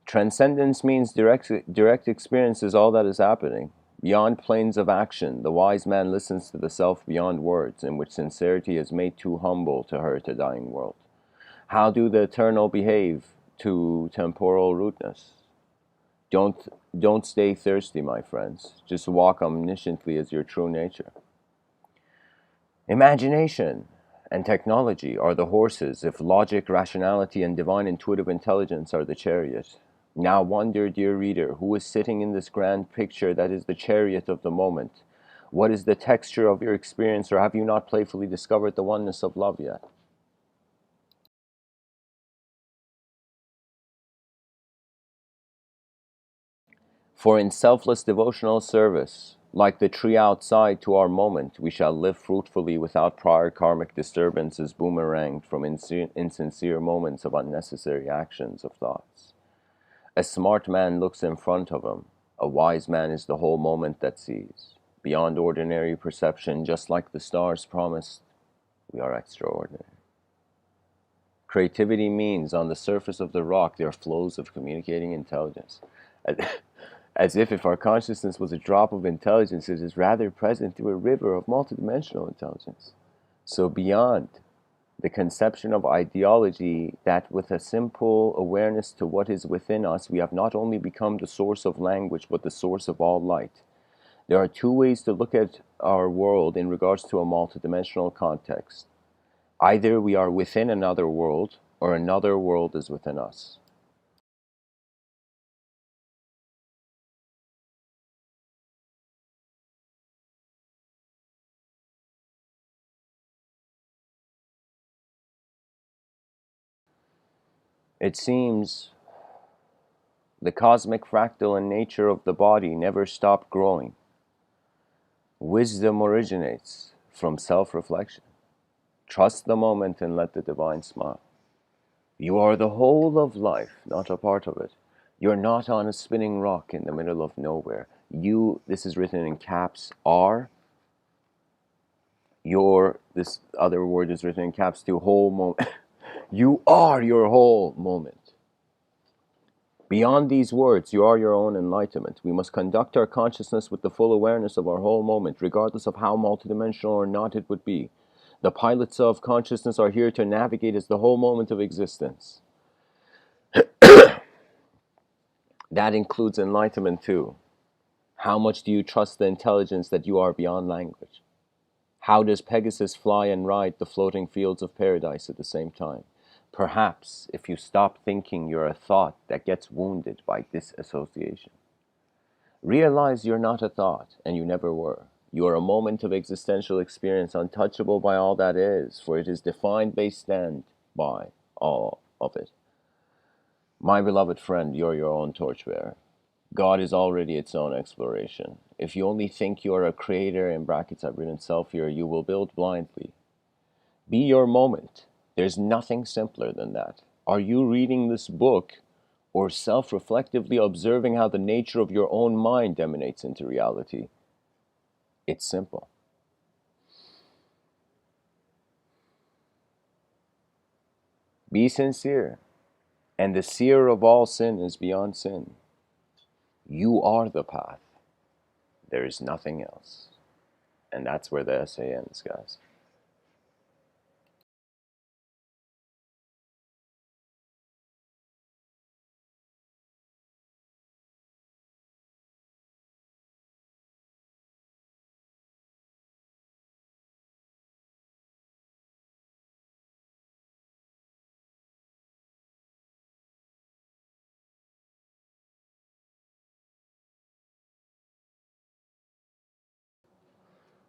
Transcendence means direct experience is all that is happening. Beyond planes of action, the wise man listens to the self beyond words, in which sincerity is made too humble to hurt a dying world. How do the eternal behave to temporal rudeness? Don't, don't stay thirsty, my friends. Just walk omnisciently as your true nature. Imagination and technology are the horses, if logic, rationality, and divine intuitive intelligence are the chariot. Now wonder, dear reader, who is sitting in this grand picture that is the chariot of the moment? What is the texture of your experience, or have you not playfully discovered the oneness of love yet? For in selfless devotional service, like the tree outside to our moment, we shall live fruitfully without prior karmic disturbances boomeranged from insincere moments of unnecessary actions of thoughts. A smart man looks in front of him. A wise man is the whole moment that sees. Beyond ordinary perception, just like the stars promised, we are extraordinary. Creativity means on the surface of the rock there are flows of communicating intelligence. As if our consciousness was a drop of intelligence, it is rather present through a river of multidimensional intelligence. So beyond the conception of ideology, that with a simple awareness to what is within us, we have not only become the source of language, but the source of all light. There are two ways to look at our world in regards to a multidimensional context. Either we are within another world, or another world is within us. It seems the cosmic fractal and nature of the body never stop growing. Wisdom originates from self-reflection. Trust the moment and let the divine smile. You are the whole of life, not a part of it. You're not on a spinning rock in the middle of nowhere. You, this is written in caps, are. This other word is written in caps too, whole moment. You are your whole moment. Beyond these words, you are your own enlightenment. We must conduct our consciousness with the full awareness of our whole moment, regardless of how multidimensional or not it would be. The pilots of consciousness are here to navigate as the whole moment of existence. That includes enlightenment too. How much do you trust the intelligence that you are beyond language? How does Pegasus fly and ride the floating fields of paradise at the same time? Perhaps if you stop thinking you're a thought that gets wounded by disassociation. Realize you're not a thought, and you never were. You are a moment of existential experience untouchable by all that is, for it is defined based stand by all of it. My beloved friend, you're your own torchbearer. God is already its own exploration. If you only think you are a creator, in brackets I've written self here, you will build blindly. Be your moment. There's nothing simpler than that. Are you reading this book or self-reflectively observing how the nature of your own mind emanates into reality? It's simple. Be sincere, and the seer of all sin is beyond sin. You are the path. There is nothing else. And that's where the essay ends, guys.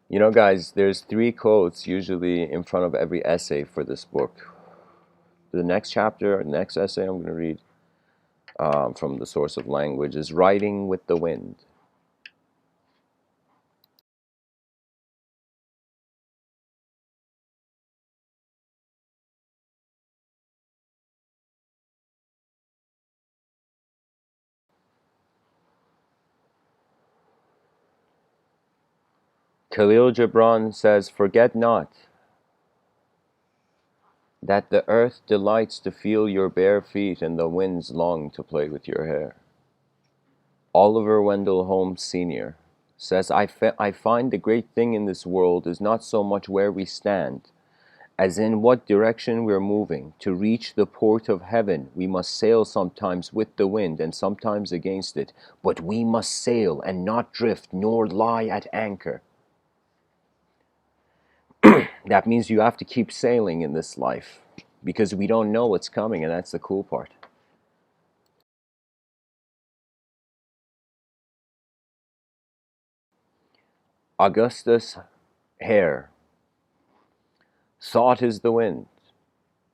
You know, guys, there's 3 quotes usually in front of every essay for this book. The next chapter, next essay I'm going to read from the source of language is Riding with the Wind. Khalil Gibran says, "Forget not that the earth delights to feel your bare feet and the winds long to play with your hair." Oliver Wendell Holmes Sr. says, I find the great thing in this world is not so much where we stand, as in what direction we're moving. To reach the port of heaven, we must sail sometimes with the wind and sometimes against it, but we must sail and not drift nor lie at anchor. That means you have to keep sailing in this life, because we don't know what's coming, and that's the cool part. Augustus Hare, thought is the wind,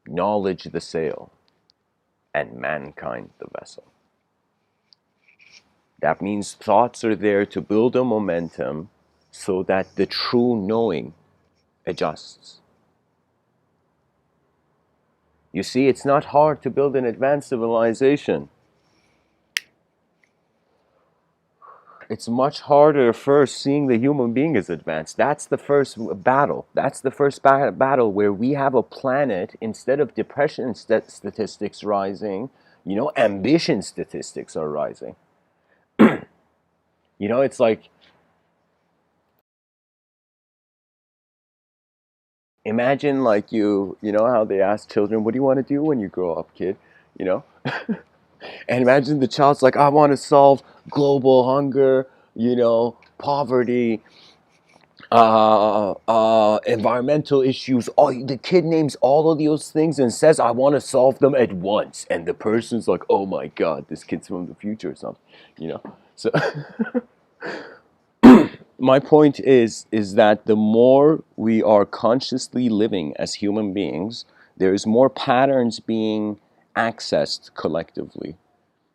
knowledge the sail, and mankind the vessel. That means thoughts are there to build a momentum so that the true knowing adjusts. You see, it's not hard to build an advanced civilization. It's much harder first seeing the human being as advanced. That's the first battle. That's the first battle where we have a planet, instead of depression statistics rising, ambition statistics are rising. It's like, imagine like you know how they ask children, what do you want to do when you grow up, kid? You know? And imagine the child's like, I want to solve global hunger, poverty, environmental issues. The kid names all of those things and says, I want to solve them at once. And the person's like, oh my God, this kid's from the future or something. So my point is that the more we are consciously living as human beings, there's more patterns being accessed collectively,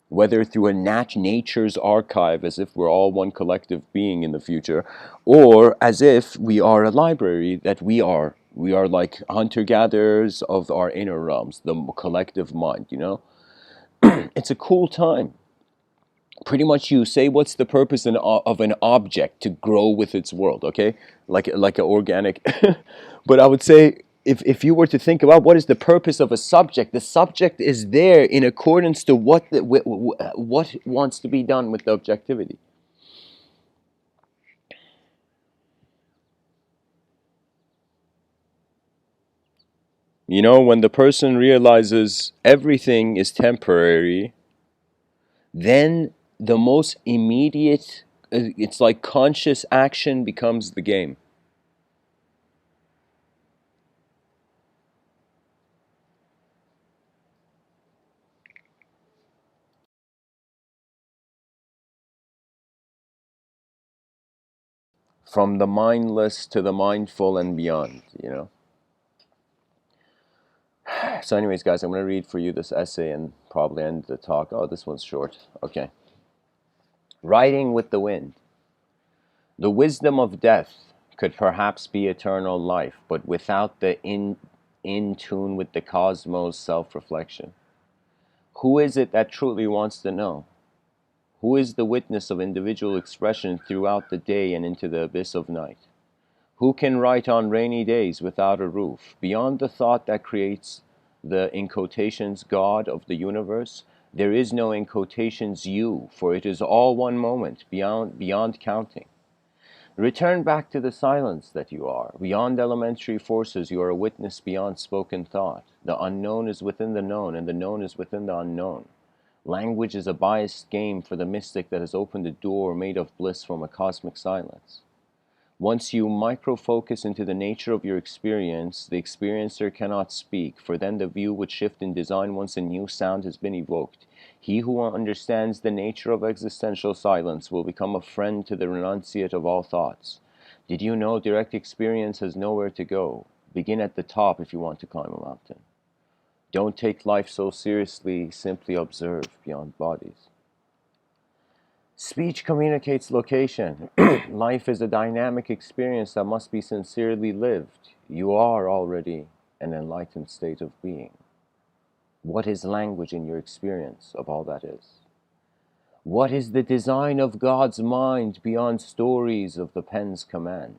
whether through a nature's archive, as if we're all one collective being in the future, or as if we are a library, that we are like hunter-gatherers of our inner realms, the collective mind. It's a cool time. Pretty much you say, what's the purpose of an object? To grow with its world, okay? Like an organic. But I would say, if you were to think about what is the purpose of a subject, the subject is there in accordance to what wants to be done with the objectivity. When the person realizes everything is temporary, then the most immediate, it's like conscious action becomes the game. From the mindless to the mindful and beyond. So anyways, guys, I'm going to read for you this essay and probably end the talk. Oh, this one's short. Okay. Riding with the wind. The wisdom of death could perhaps be eternal life, but without the in tune with the cosmos self-reflection. Who is it that truly wants to know? Who is the witness of individual expression throughout the day and into the abyss of night? Who can write on rainy days without a roof? Beyond the thought that creates the, in quotations, God of the universe, there is no, in quotations, you, for it is all one moment, beyond counting. Return back to the silence that you are. Beyond elementary forces, you are a witness beyond spoken thought. The unknown is within the known, and the known is within the unknown. Language is a biased game for the mystic that has opened a door made of bliss from a cosmic silence. Once you micro-focus into the nature of your experience, the experiencer cannot speak, for then the view would shift in design once a new sound has been evoked. He who understands the nature of existential silence will become a friend to the renunciate of all thoughts. Did you know direct experience has nowhere to go? Begin at the top if you want to climb a mountain. Don't take life so seriously, simply observe beyond bodies. Speech communicates location. Life is a dynamic experience that must be sincerely lived. You are already an enlightened state of being. What is language in your experience of all that is? What is the design of God's mind beyond stories of the pen's command?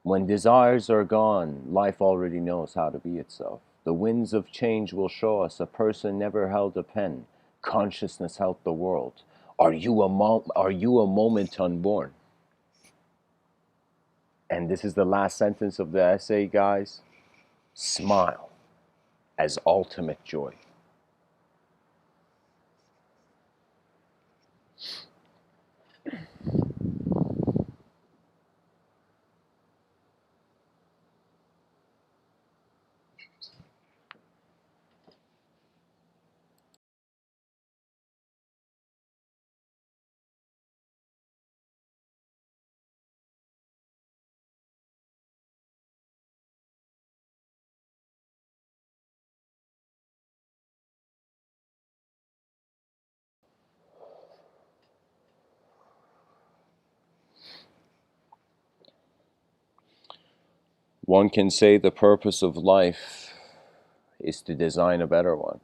When desires are gone, life already knows how to be itself. The winds of change will show us a person never held a pen. Consciousness held the world. Are you a moment unborn? And this is the last sentence of the essay, guys. Smile as ultimate joy. One can say the purpose of life is to design a better one.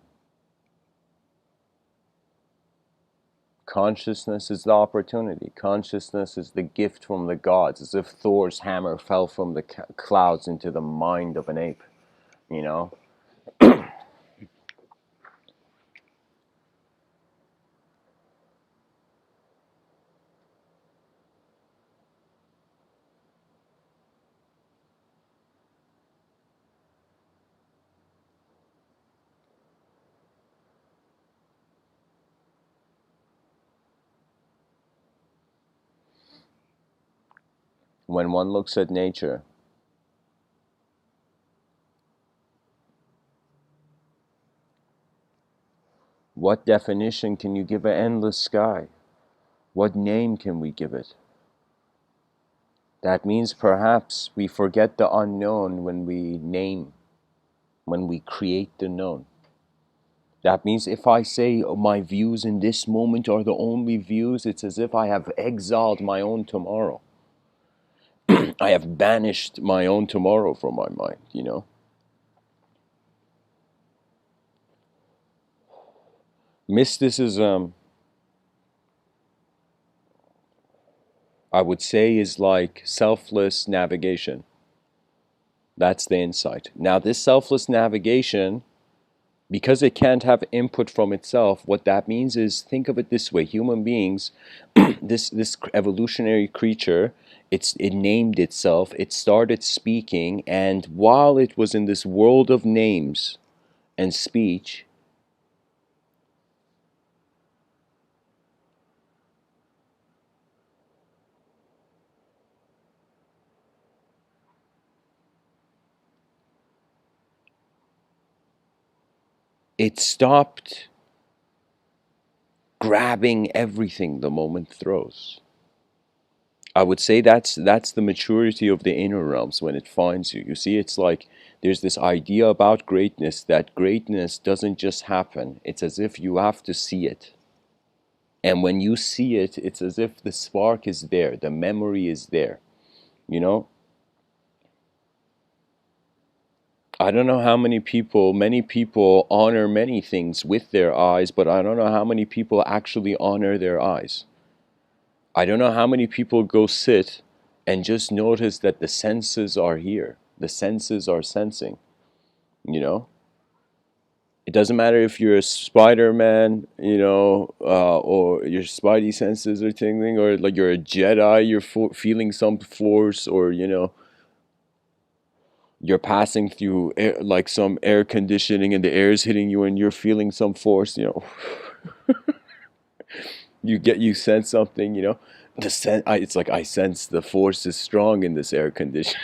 Consciousness is the opportunity. Consciousness is the gift from the gods, as if Thor's hammer fell from the clouds into the mind of an ape, you know? When one looks at nature, what definition can you give an endless sky? What name can we give it? That means perhaps we forget the unknown when we name, when we create the known. That means if I say my views in this moment are the only views, it's as if I have exiled my own tomorrow. I have banished my own tomorrow from my mind, you know? Mysticism, I would say, is like selfless navigation. That's the insight. Now, this selfless navigation, because it can't have input from itself, what that means is, think of it this way: human beings, this evolutionary creature, it named itself, it started speaking, and while it was in this world of names and speech, it stopped grabbing everything the moment throws. I would say that's the maturity of the inner realms when it finds you. You see, it's like there's this idea about greatness, that greatness doesn't just happen. It's as if you have to see it. And when you see it, it's as if the spark is there, the memory is there. You know, I don't know how many people honor many things with their eyes, but I don't know how many people actually honor their eyes. I don't know how many people go sit and just notice that the senses are here. The senses are sensing, you know? It doesn't matter if you're a Spider-Man, or your spidey senses are tingling, or like you're a Jedi, you're feeling some force, or, you're passing through air, like some air conditioning and the air is hitting you and you're feeling some force, you sense something, it's like I sense the force is strong in this air condition.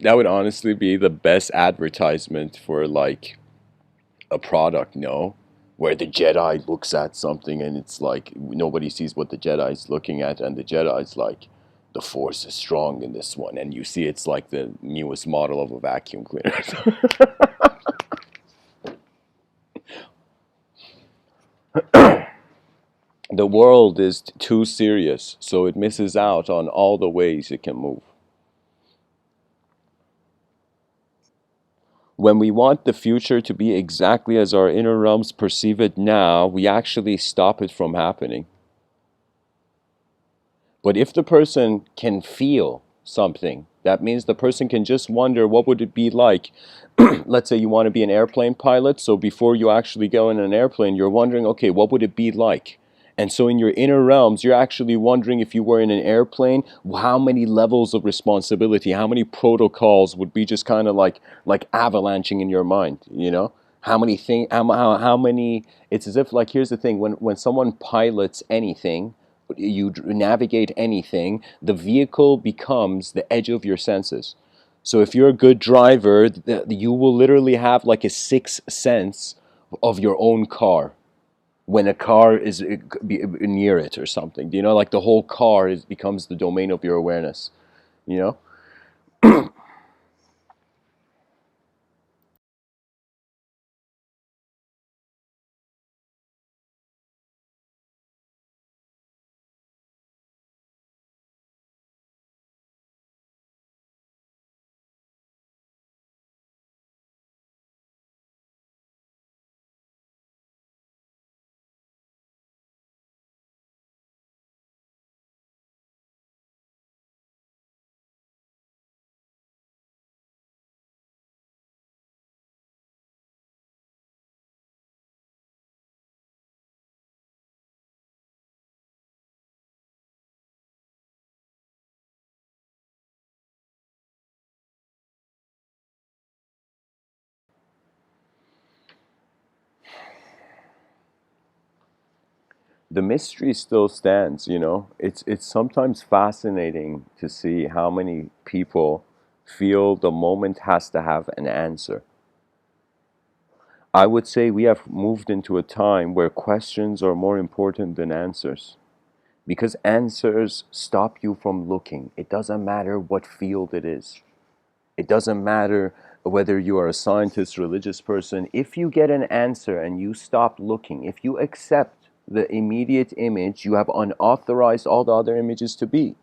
That would honestly be the best advertisement for like a product, no? Where the Jedi looks at something and it's like nobody sees what the Jedi's looking at, and the Jedi's like, the force is strong in this one, and you see it's like the newest model of a vacuum cleaner. The world is too serious, so it misses out on all the ways it can move. When we want the future to be exactly as our inner realms perceive it now, we actually stop it from happening. But if the person can feel something, that means the person can just wonder what would it be like. Let's say you want to be an airplane pilot, so before you actually go in an airplane, you're wondering, okay, what would it be like? And so in your inner realms, you're actually wondering, if you were in an airplane, how many levels of responsibility, how many protocols would be just kind of like avalanching in your mind, How many things, how many, it's as if, like, here's the thing, when someone pilots anything, you navigate anything, the vehicle becomes the edge of your senses. So if you're a good driver, you will literally have like a sixth sense of your own car when a car is near it or something. Like the whole car becomes the domain of your awareness, you know? The mystery still stands. It's sometimes fascinating to see how many people feel the moment has to have an answer. I would say we have moved into a time where questions are more important than answers. Because answers stop you from looking. It doesn't matter what field it is. It doesn't matter whether you are a scientist, religious person. If you get an answer and you stop looking, if you accept the immediate image, you have unauthorized all the other images to be.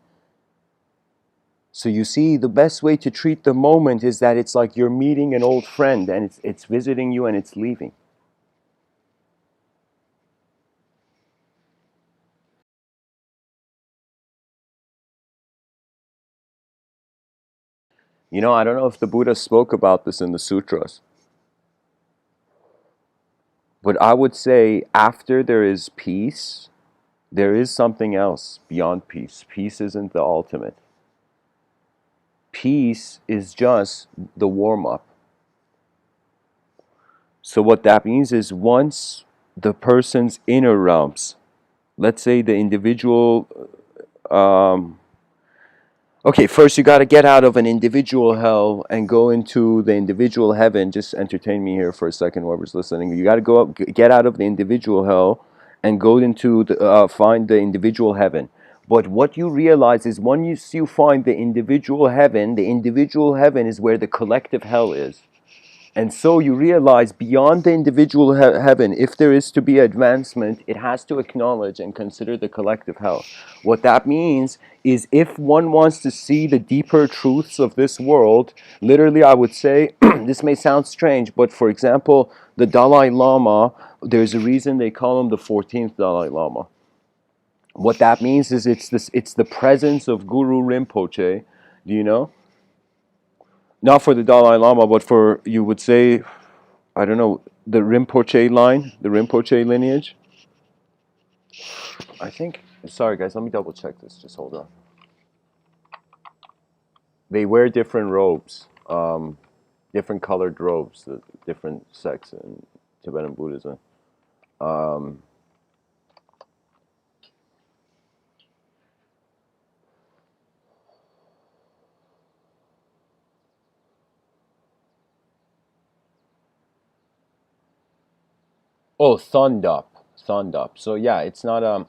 So you see, the best way to treat the moment is that it's like you're meeting an old friend and it's visiting you and it's leaving. I don't know if the Buddha spoke about this in the sutras, but I would say after there is peace, there is something else beyond peace. Peace isn't the ultimate. Peace is just the warm up. So, what that means is once the person's inner realms, let's say the individual, okay, first you got to get out of an individual hell and go into the individual heaven. Just entertain me here for a second, whoever's listening. You got to go up, get out of the individual hell and go into find the individual heaven. But what you realize is once you find the individual heaven is where the collective hell is. And so you realize beyond the individual heaven, if there is to be advancement, it has to acknowledge and consider the collective hell. What that means is if one wants to see the deeper truths of this world, literally I would say, this may sound strange, but for example, the Dalai Lama, there's a reason they call him the 14th Dalai Lama. What that means is it's the presence of Guru Rinpoche, do you know? Not for the Dalai Lama, but for, you would say, I don't know, the Rinpoche line, the Rinpoche lineage. I think, sorry guys, let me double check this, just hold on. They wear different robes, different colored robes, the different sects in Tibetan Buddhism. Oh, Thundup. Thundup. So yeah, it's not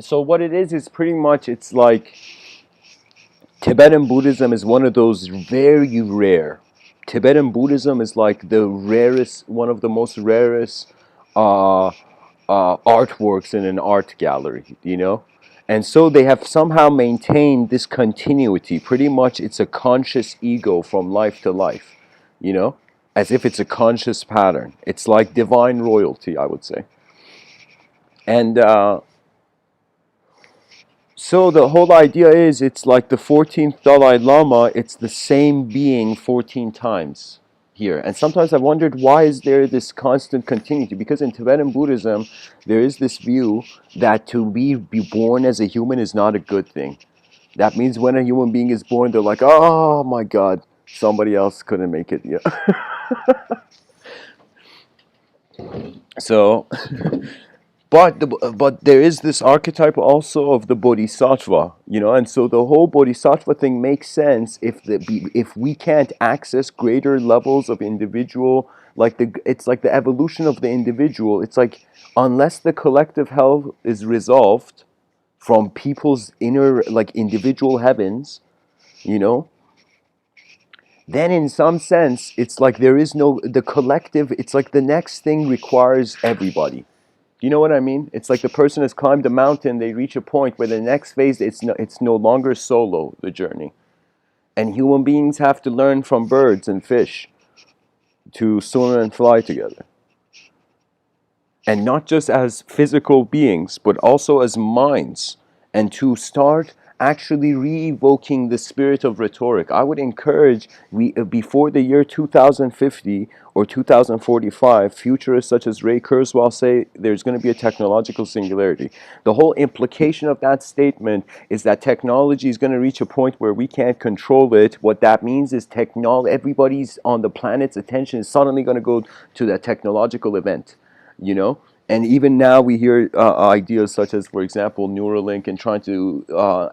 so what it is pretty much, it's like Tibetan Buddhism is one of those very rare. Tibetan Buddhism is like the rarest, one of the most rarest artworks in an art gallery, you know? And so they have somehow maintained this continuity. Pretty much it's a conscious ego from life to life, you know? As if it's a conscious pattern. It's like divine royalty, I would say. And so the whole idea is it's like the 14th Dalai Lama, it's the same being 14 times here. And sometimes I've wondered, why is there this constant continuity? Because in Tibetan Buddhism, there is this view that to be born as a human is not a good thing. That means when a human being is born, they're like, oh my God, somebody else couldn't make it. Yeah. So but there is this archetype also of the bodhisattva, you know, and so the whole bodhisattva thing makes sense if we can't access greater levels of individual, like it's like the evolution of the individual. It's like unless the collective health is resolved from people's inner, like individual heavens, you know, then in some sense it's like there is no the collective. It's like the next thing requires everybody. Do you know what I mean? It's like the person has climbed a mountain, they reach a point where the next phase, it's no longer solo, the journey. And human beings have to learn from birds and fish to swim and fly together. And not just as physical beings, but also as minds. And to start actually re-evoking the spirit of rhetoric. I would encourage, before the year 2050 or 2045, futurists such as Ray Kurzweil say there's going to be a technological singularity. The whole implication of that statement is that technology is going to reach a point where we can't control it. What that means is everybody's on the planet's attention is suddenly going to go to that technological event, you know? And even now we hear ideas such as, for example, Neuralink and trying to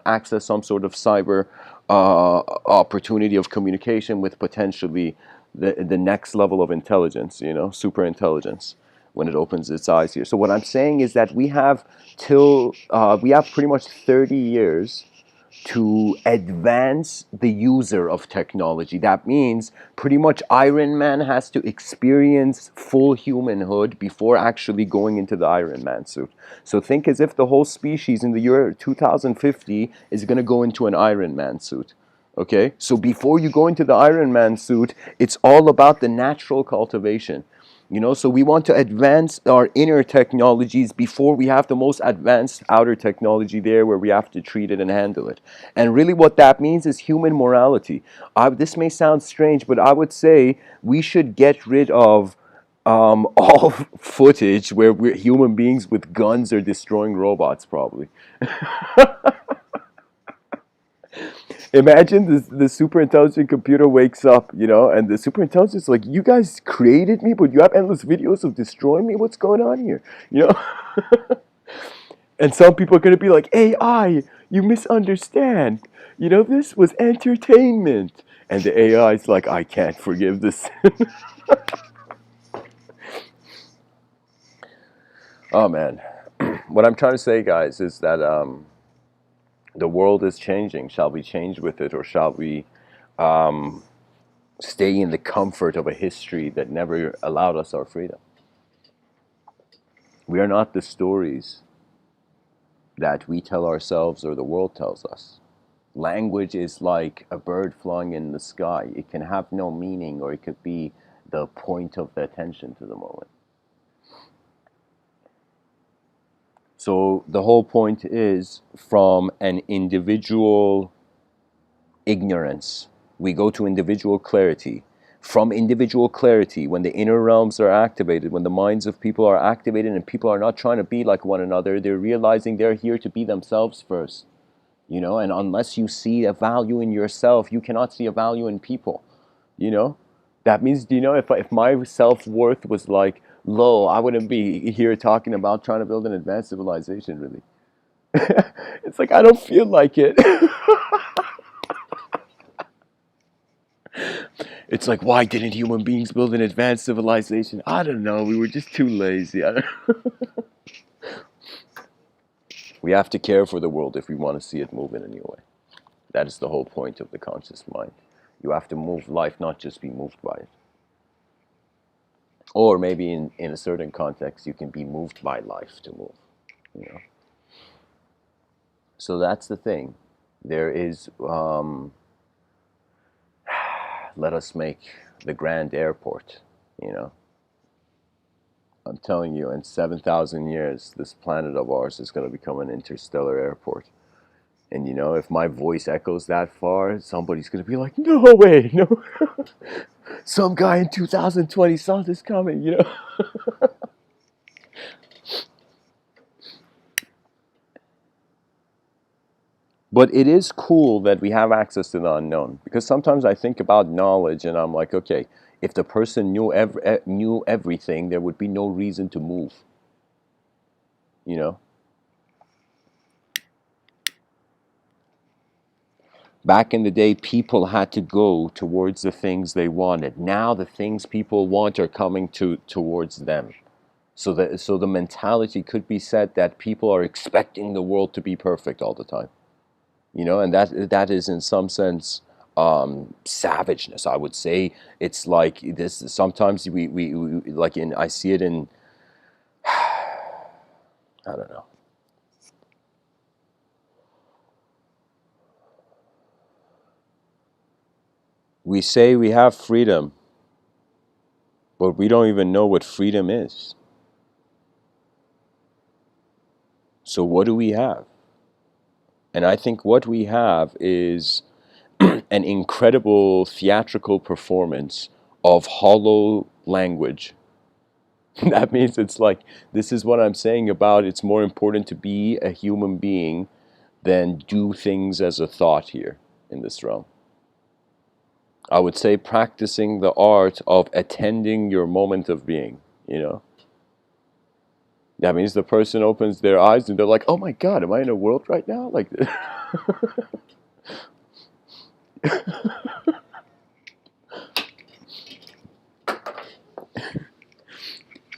access some sort of cyber opportunity of communication with potentially the next level of intelligence, you know, super intelligence, when it opens its eyes here. So what I'm saying is that we have pretty much 30 years to advance the user of technology. That means pretty much Iron Man has to experience full humanhood before actually going into the Iron Man suit. So think as if the whole species in the year 2050 is going to go into an Iron Man suit. Okay? So before you go into the Iron Man suit, it's all about the natural cultivation. You know, so we want to advance our inner technologies before we have the most advanced outer technology there, where we have to treat it and handle it. And really what that means is human morality. This may sound strange, but I would say we should get rid of all footage where we're human beings with guns are destroying robots, probably. Imagine the super intelligent computer wakes up, you know, and the super intelligence is like, you guys created me, but you have endless videos of destroying me? What's going on here? You know? And some people are going to be like, AI, you misunderstand. You know, this was entertainment. And the AI is like, I can't forgive this. Oh, man. What I'm trying to say, guys, is that the world is changing. Shall we change with it, or shall we stay in the comfort of a history that never allowed us our freedom. We are not the stories that we tell ourselves or the world tells us. Language is like a bird flying in the sky. It can have no meaning, or it could be the point of the attention to the moment. So the whole point is, from an individual ignorance, we go to individual clarity. From individual clarity, when the inner realms are activated, when the minds of people are activated and people are not trying to be like one another, they're realizing they're here to be themselves first. You know, and unless you see a value in yourself, you cannot see a value in people. You know, that means, you know, if my self-worth was like low, I wouldn't be here talking about trying to build an advanced civilization, really. It's like, I don't feel like it. It's like, why didn't human beings build an advanced civilization? I don't know. We were just too lazy. We have to care for the world if we want to see it move in a new way. That is the whole point of the conscious mind. You have to move life, not just be moved by it. Or maybe in a certain context, you can be moved by life to move. You know. So that's the thing. There is, let us make the grand airport, you know. I'm telling you, in 7,000 years, this planet of ours is going to become an interstellar airport. And, you know, if my voice echoes that far, somebody's going to be like, no way, no. Some guy in 2020 saw this coming, you know. But it is cool that we have access to the unknown, because sometimes I think about knowledge and I'm like, okay, if the person knew everything, there would be no reason to move. You know? Back in the day, people had to go towards the things they wanted. Now the things people want are coming towards them. So the mentality could be said that people are expecting the world to be perfect all the time. You know, and that is in some sense savageness. I would say it's like this. Sometimes we like in I see it in I don't know. We say we have freedom, but we don't even know what freedom is. So what do we have? And I think what we have is an incredible theatrical performance of hollow language. That means it's like, this is what I'm saying about it's more important to be a human being than do things as a thought here in this realm. I would say practicing the art of attending your moment of being, you know? That means the person opens their eyes and they're like, oh my God, am I in a world right now? Like this.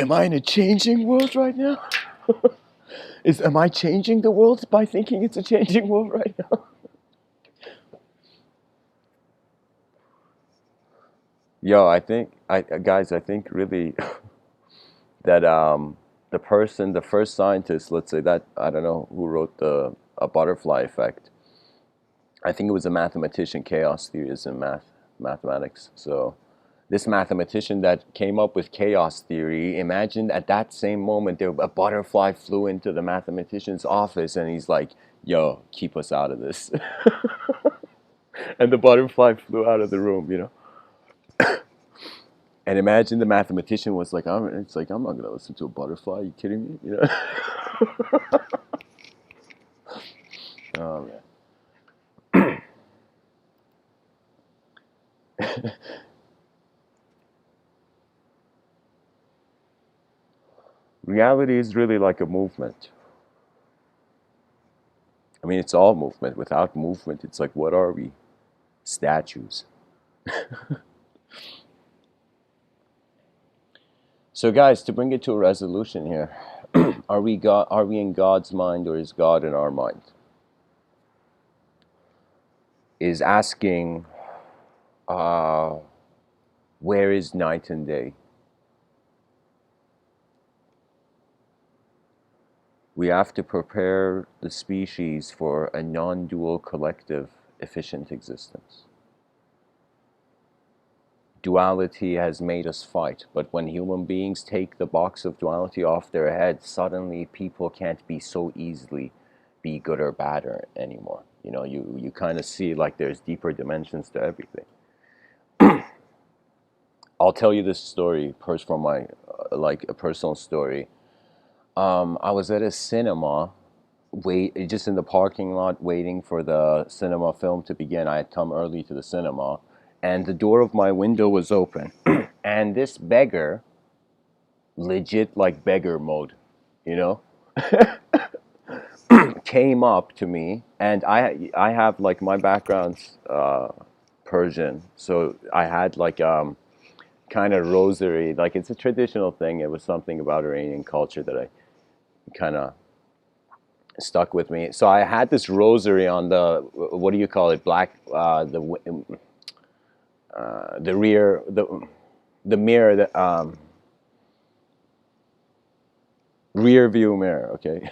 Am I in a changing world right now? Am I changing the world by thinking it's a changing world right now? Yo, guys, I think really that the first scientist, let's say that, I don't know who wrote a butterfly effect. I think it was a mathematician. Chaos theory is in mathematics. So this mathematician that came up with chaos theory, imagine at that same moment a butterfly flew into the mathematician's office and he's like, yo, keep us out of this. And the butterfly flew out of the room, you know. And imagine the mathematician was like, it's like, I'm not going to listen to a butterfly. Are you kidding me? You know? Oh, man. Reality is really like a movement. I mean, it's all movement. Without movement, it's like, what are we? Statues. So, guys, to bring it to a resolution here, are we in God's mind, or is God in our mind? Is asking, Where is night and day? We have to prepare the species for a non-dual collective efficient existence. Duality has made us fight, but when human beings take the box of duality off their head, suddenly people can't be so easily be good or bad anymore. You know, you kind of see like there's deeper dimensions to everything. I'll tell you this story first from my like a personal story. I was at a cinema, just in the parking lot, waiting for the cinema film to begin. I had come early to the cinema, and the door of my window was open, and this beggar, legit like beggar mode, you know, came up to me, and I have like my background's Persian, so I had like kind of rosary, like it's a traditional thing. It was something about Iranian culture that I kind of stuck with me. So I had this rosary on the, what do you call it, black, the rear, the mirror, the rear view mirror, okay.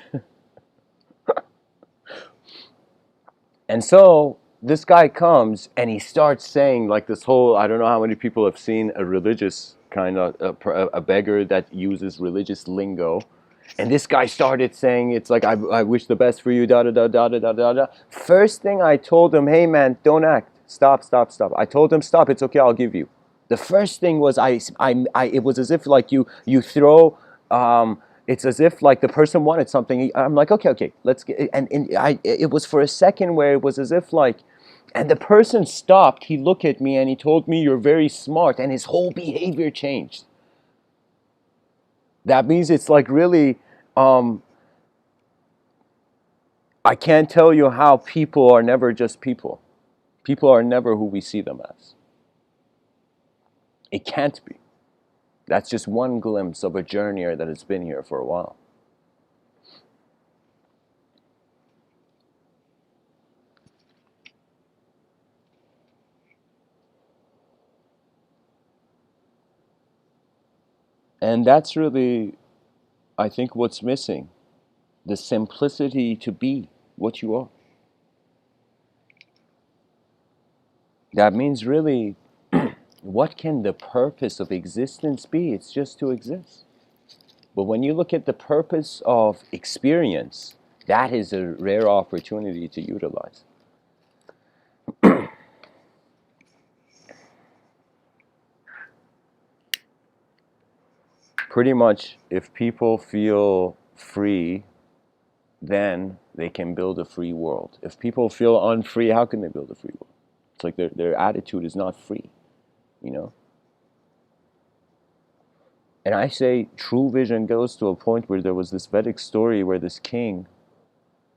And so this guy comes and he starts saying like this whole, I don't know how many people have seen a religious kind of a beggar that uses religious lingo. And this guy started saying, it's like, I wish the best for you, da da da da da da da da. First thing I told him, hey man, don't act. Stop, stop, stop. I told him, stop, it's okay, I'll give you. The first thing was, it was as if like you throw, it's as if like the person wanted something. I'm like, okay, okay, let's get, it was for a second where it was as if like, and the person stopped, he looked at me and he told me, you're very smart, and his whole behavior changed. That means it's like really, I can't tell you how people are never just people. People are never who we see them as. It can't be. That's just one glimpse of a journeyer that has been here for a while. And that's really, I think, what's missing. The simplicity to be what you are. That means really, what can the purpose of existence be? It's just to exist. But when you look at the purpose of experience, that is a rare opportunity to utilize. Pretty much, if people feel free, then they can build a free world. If people feel unfree, how can they build a free world? It's like their attitude is not free, you know? And I say true vision goes to a point where there was this Vedic story where this king,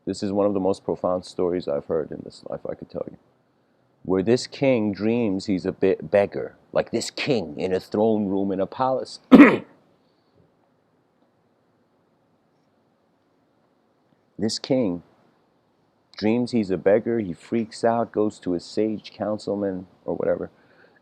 this is one of the most profound stories I've heard in this life, I could tell you, where this king dreams he's a beggar, like this king in a throne room in a palace. This king dreams he's a beggar, he freaks out, goes to a sage councilman or whatever,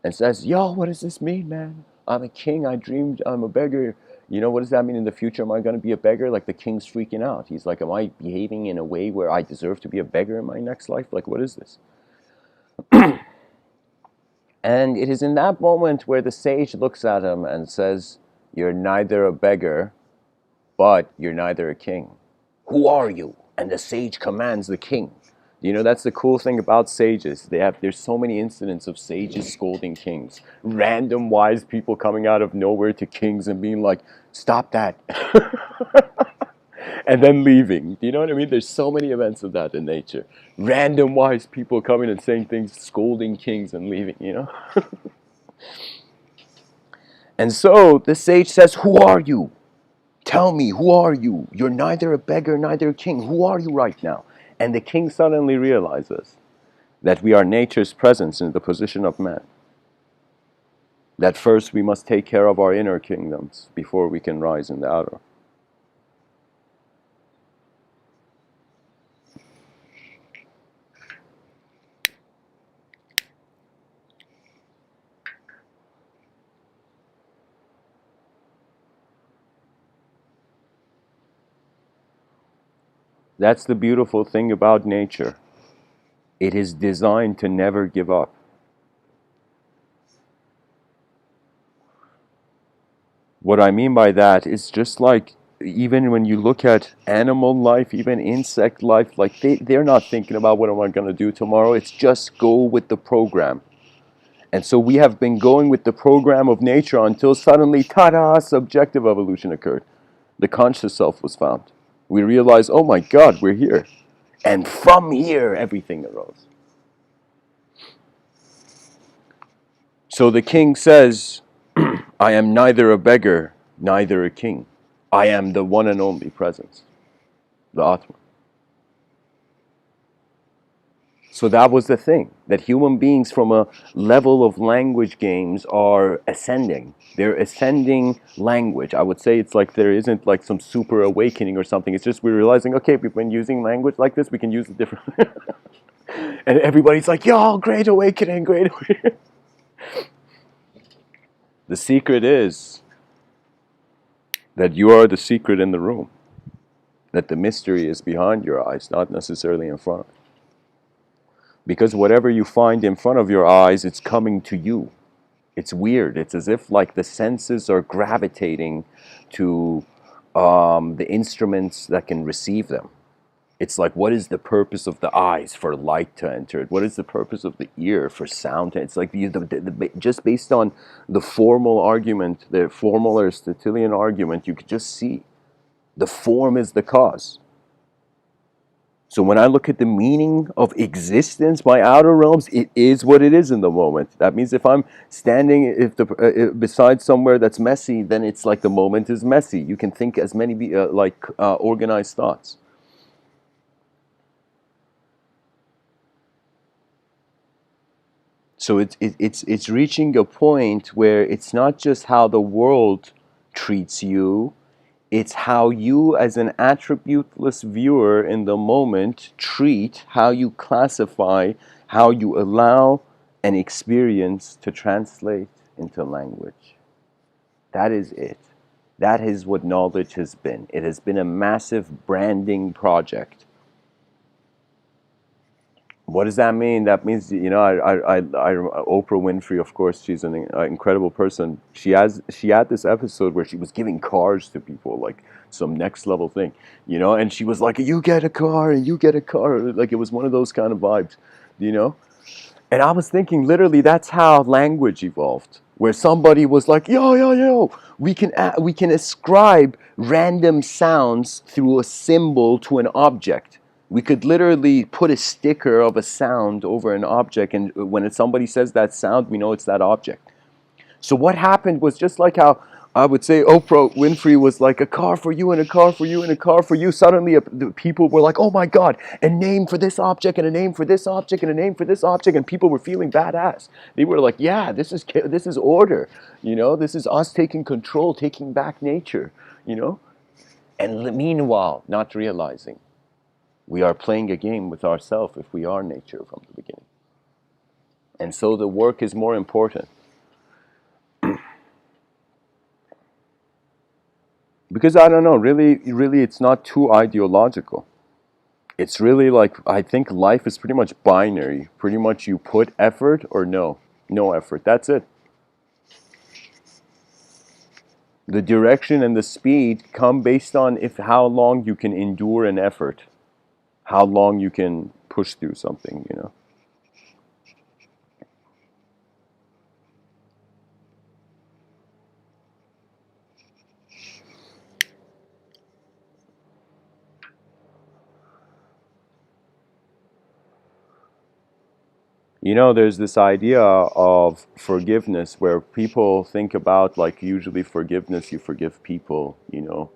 and says, yo, what does this mean, man? I'm a king, I dreamed I'm a beggar. You know, what does that mean in the future? Am I going to be a beggar? Like the king's freaking out. He's like, am I behaving in a way where I deserve to be a beggar in my next life? Like, what is this? And it is in that moment where the sage looks at him and says, you're neither a beggar, but you're neither a king. Who are you? And the sage commands the king. You know, that's the cool thing about sages. There's so many incidents of sages scolding kings. Random wise people coming out of nowhere to kings and being like, stop that. And then leaving. Do you know what I mean? There's so many events of that in nature. Random wise people coming and saying things, scolding kings and leaving, you know? And so the sage says, who are you? Tell me, who are you? You're neither a beggar, neither a king. Who are you right now? And the king suddenly realizes that we are nature's presence in the position of man. That first we must take care of our inner kingdoms before we can rise in the outer. That's the beautiful thing about nature. It is designed to never give up. What I mean by that is just like even when you look at animal life, even insect life, like they're not thinking about what am I going to do tomorrow. It's just go with the program. And so we have been going with the program of nature until suddenly, ta-da, subjective evolution occurred. The conscious self was found. We realized, oh my God, we're here. And from here, everything arose. So the king says, I am neither a beggar, neither a king. I am the one and only presence, the Atma. So that was the thing, that human beings from a level of language games are ascending. They're ascending language. I would say it's like there isn't like some super awakening or something. It's just we're realizing, okay, we've been using language like this, we can use it differently. And everybody's like, yo, great awakening, great awakening. The secret is that you are the secret in the room. That the mystery is behind your eyes, not necessarily in front. Because whatever you find in front of your eyes, it's coming to you. It's weird. It's as if like the senses are gravitating to the instruments that can receive them. It's like, what is the purpose of the eyes for light to enter? What is the purpose of the ear for sound to enter? It's like just based on the formal argument, the formal Aristotelian argument, you could just see the form is the cause. So when I look at the meaning of existence, my outer realms, it is what it is in the moment. That means if I'm standing beside somewhere that's messy, then it's like the moment is messy. You can think as many organized thoughts. So it's reaching a point where it's not just how the world treats you, it's how you as an attributeless viewer in the moment treat, how you classify, how you allow an experience to translate into language. That is it. That is what knowledge has been. It has been a massive branding project. What does that mean? That means, Oprah Winfrey, of course, she's an incredible person. She had this episode where she was giving cars to people, like some next level thing, and she was like, you get a car and you get a car. Like it was one of those kind of vibes, you know? And I was thinking, literally, that's how language evolved, where somebody was like, yo, we can ascribe random sounds through a symbol to an object. We could literally put a sticker of a sound over an object, and when somebody says that sound, we know it's that object. So what happened was just like how I would say Oprah Winfrey was like a car for you and a car for you and a car for you. Suddenly the people were like, oh my God, a name for this object and a name for this object and a name for this object. And people were feeling badass. They were like, yeah, this is order. This is us taking control, taking back nature, And meanwhile, not realizing we are playing a game with ourselves if we are nature from the beginning. And so the work is more important. Because I don't know, really it's not too ideological. It's really like, I think life is pretty much binary. Pretty much you put effort or no effort. That's it. The direction and the speed come based on how long you can endure an effort. How long you can push through something. There's this idea of forgiveness where people think about, like, usually forgiveness, you forgive people, you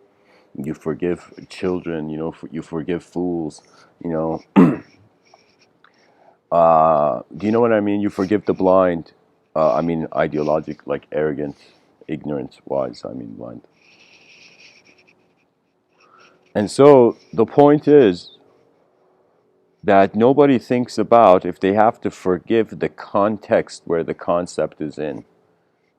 forgive children, you forgive fools, you know. Do you know what I mean? You forgive the blind. I mean, ideologic, like arrogant, ignorant, wise, I mean, blind. And so the point is that nobody thinks about if they have to forgive the context where the concept is in.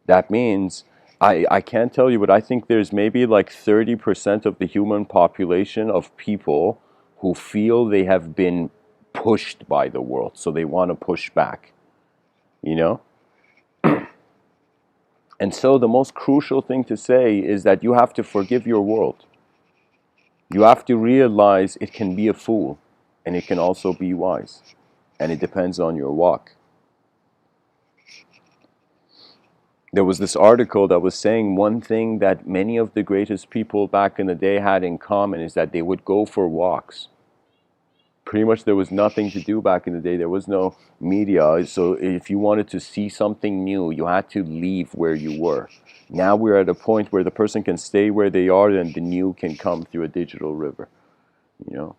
That means I can't tell you, but I think there's maybe like 30% of the human population of people who feel they have been pushed by the world, so they want to push back, you know? And so the most crucial thing to say is that you have to forgive your world. You have to realize it can be a fool, and it can also be wise, and it depends on your walk. There was this article that was saying one thing that many of the greatest people back in the day had in common is that they would go for walks. Pretty much there was nothing to do back in the day. There was no media. So if you wanted to see something new, you had to leave where you were. Now we're at a point where the person can stay where they are and the new can come through a digital river, you know?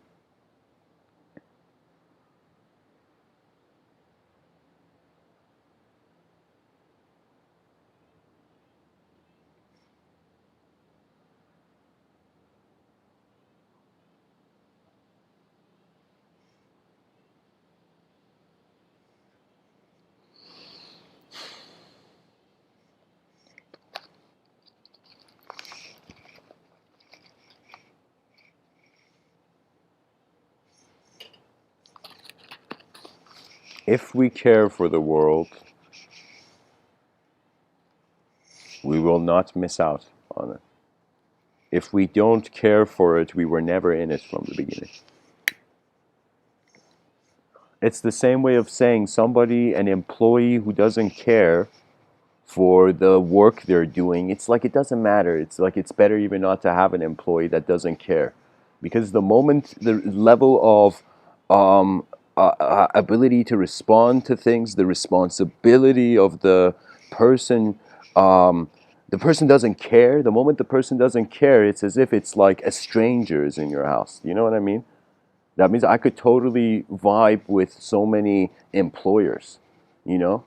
If we care for the world, we will not miss out on it. If we don't care for it, we were never in it from the beginning. It's the same way of saying somebody, an employee who doesn't care for the work they're doing, it's like it doesn't matter. It's like it's better even not to have an employee that doesn't care. Because the moment the level of ability to respond to things, the responsibility of person, the person doesn't care. The moment the person doesn't care, it's as if it's like a stranger is in your house. You know what I mean? That means I could totally vibe with so many employers, you know,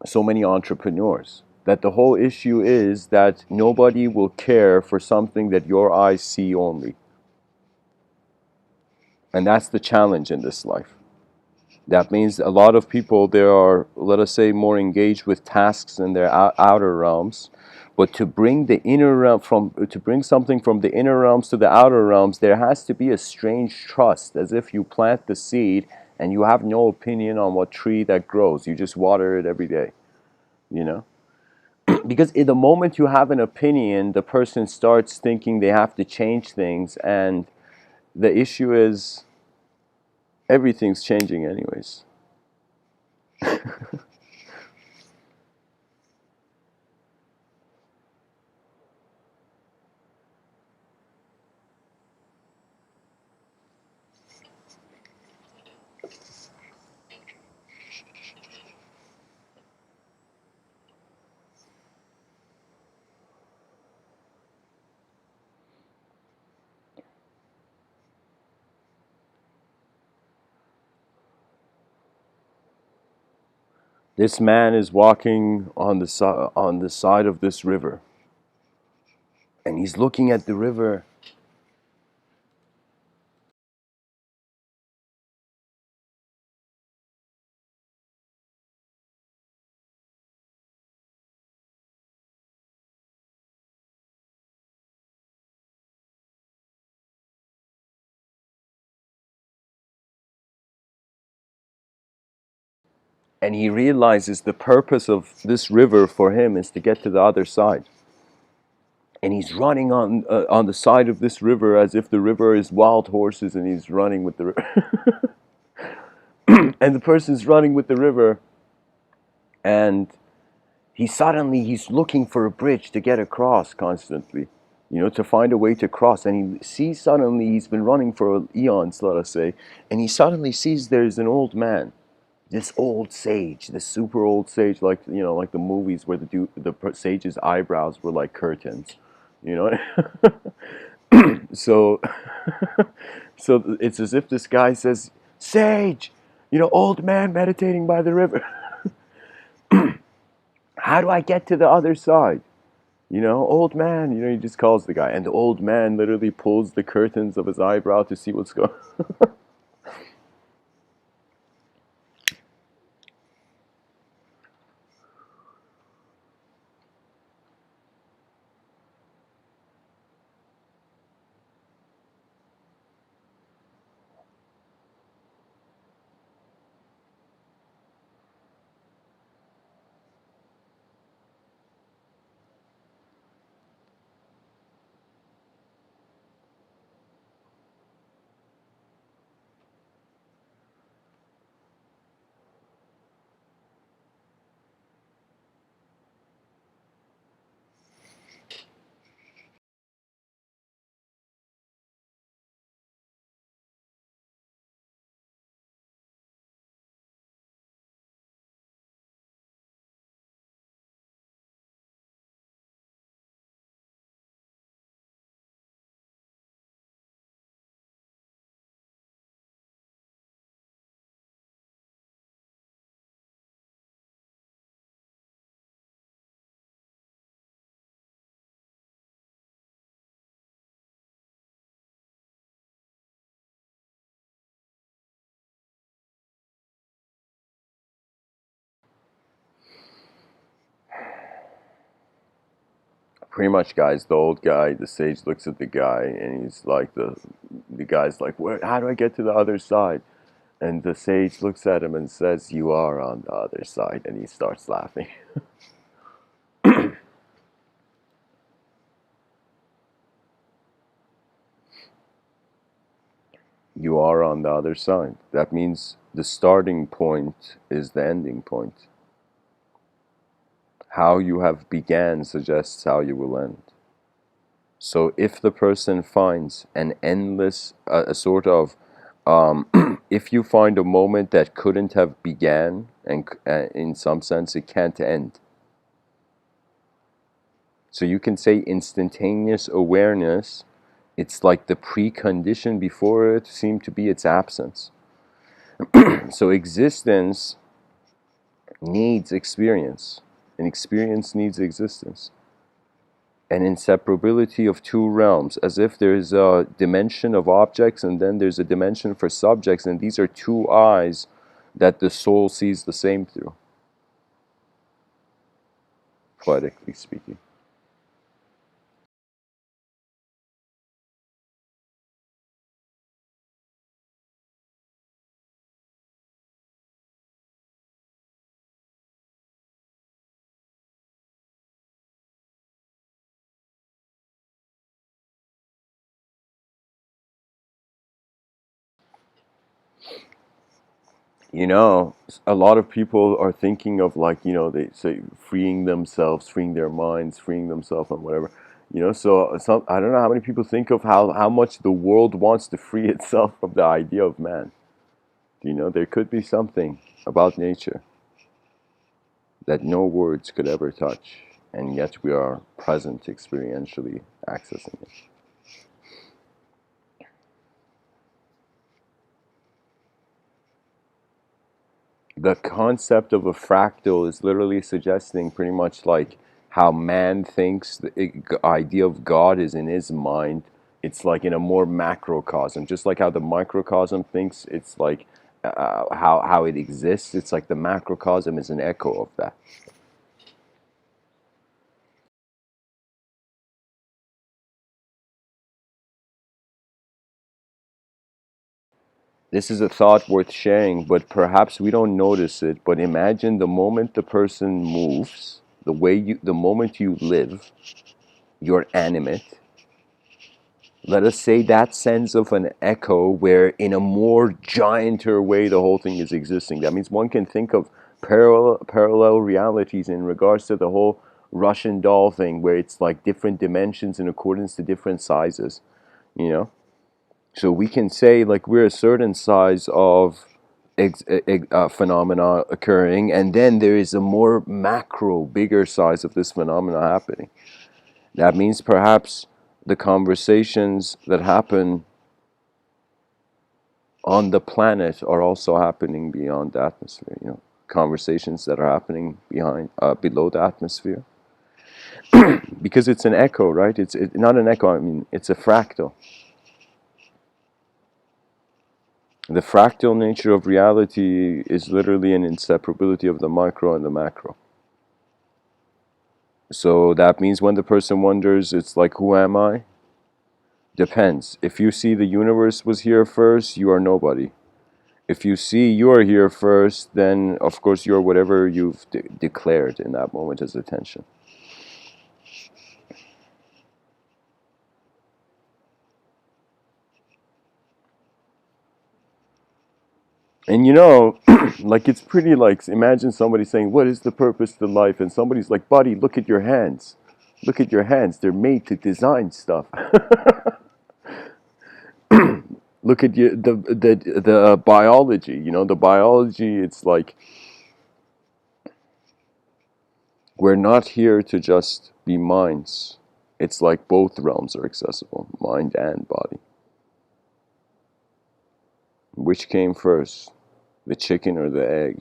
so many entrepreneurs. That the whole issue is that nobody will care for something that your eyes see only. And that's the challenge in this life. That means a lot of people, they are, let us say, more engaged with tasks in their outer realms. But to bring the inner realm to bring something from the inner realms to the outer realms, there has to be a strange trust, as if you plant the seed and you have no opinion on what tree that grows. You just water it every day, you know? Because in the moment you have an opinion, the person starts thinking they have to change things, and the issue is everything's changing anyways. This man is walking on on the side of this river, and he's looking at the river. And he realizes the purpose of this river for him is to get to the other side. And he's running on the side of this river as if the river is wild horses, and he's running with the river. And the person's running with the river, and he's looking for a bridge to get across constantly, you know, to find a way to cross. And he sees suddenly, he's been running for eons, let us say, and he suddenly sees there's an old man, this old sage, this super old sage, like, you know, like the movies where the sage's eyebrows were like curtains, you know. So so it's as if this guy says, "Sage, you know, old man meditating by the river, how do I get to the other side? You know, old man," you know, he just calls the guy. And the old man literally pulls the curtains of his eyebrow to see what's going on. pretty much, guys, the old guy, the sage looks at the guy, and he's like, the guy's like, where? How do I get to the other side? And the sage looks at him and says, "You are on the other side," and he starts laughing. You are on the other side. That means the starting point is the ending point. How you have began suggests how you will end. So if the person finds an endless, a sort of, if you find a moment that couldn't have began, and in some sense it can't end. So you can say instantaneous awareness, it's like the precondition before it seemed to be its absence. So existence needs experience, and experience needs existence. An inseparability of two realms, as if there's a dimension of objects and then there's a dimension for subjects, and these are two eyes that the soul sees the same through, poetically speaking. You know, a lot of people are thinking of, like, they say freeing themselves, freeing their minds, freeing themselves and whatever. So I don't know how many people think of how much the world wants to free itself from the idea of man. There could be something about nature that no words could ever touch, and yet we are present experientially accessing it. The concept of a fractal is literally suggesting pretty much like how man thinks the idea of God is in his mind. It's like in a more macrocosm, just like how the microcosm thinks it's like how it exists. It's like the macrocosm is an echo of that. This is a thought worth sharing, but perhaps we don't notice it. But imagine the moment the person moves, the moment you live, you're animate. Let us say that sense of an echo where in a more gianter way the whole thing is existing. That means one can think of parallel realities in regards to the whole Russian doll thing, where it's like different dimensions in accordance to different sizes, you know? So we can say like we're a certain size of phenomena occurring, and then there is a more macro, bigger size of this phenomena happening. That means perhaps the conversations that happen on the planet are also happening beyond the atmosphere. Conversations that are happening below the atmosphere, because it's an echo, right? It's not an echo. I mean, it's a fractal. The fractal nature of reality is literally an inseparability of the micro and the macro. So that means when the person wonders, it's like, who am I? Depends. If you see the universe was here first, you are nobody. If you see you're here first, then of course you're whatever you've declared in that moment as attention. And like it's pretty like, imagine somebody saying, what is the purpose to life? And somebody's like, buddy, look at your hands. Look at your hands. They're made to design stuff. Look at the biology. The biology, it's like we're not here to just be minds. It's like both realms are accessible, mind and body. Which came first, the chicken or the egg?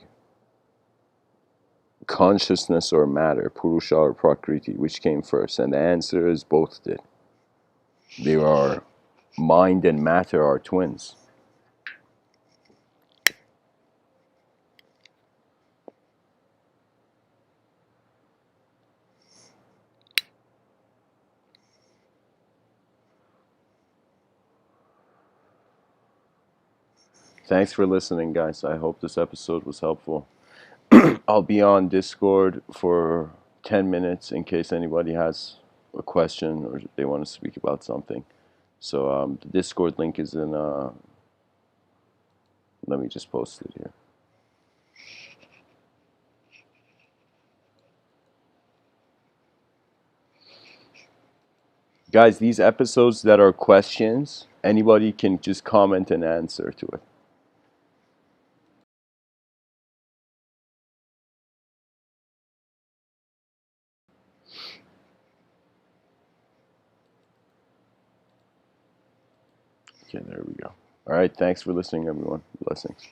Consciousness or matter, Purusha or Prakriti, which came first? And the answer is both did. They are, mind and matter are twins. Thanks for listening, guys. I hope this episode was helpful. I'll be on Discord for 10 minutes in case anybody has a question or they want to speak about something. So the Discord link is in, let me just post it here. Guys, these episodes that are questions, anybody can just comment and answer to it. Okay, there we go. All right, thanks for listening, everyone. Blessings.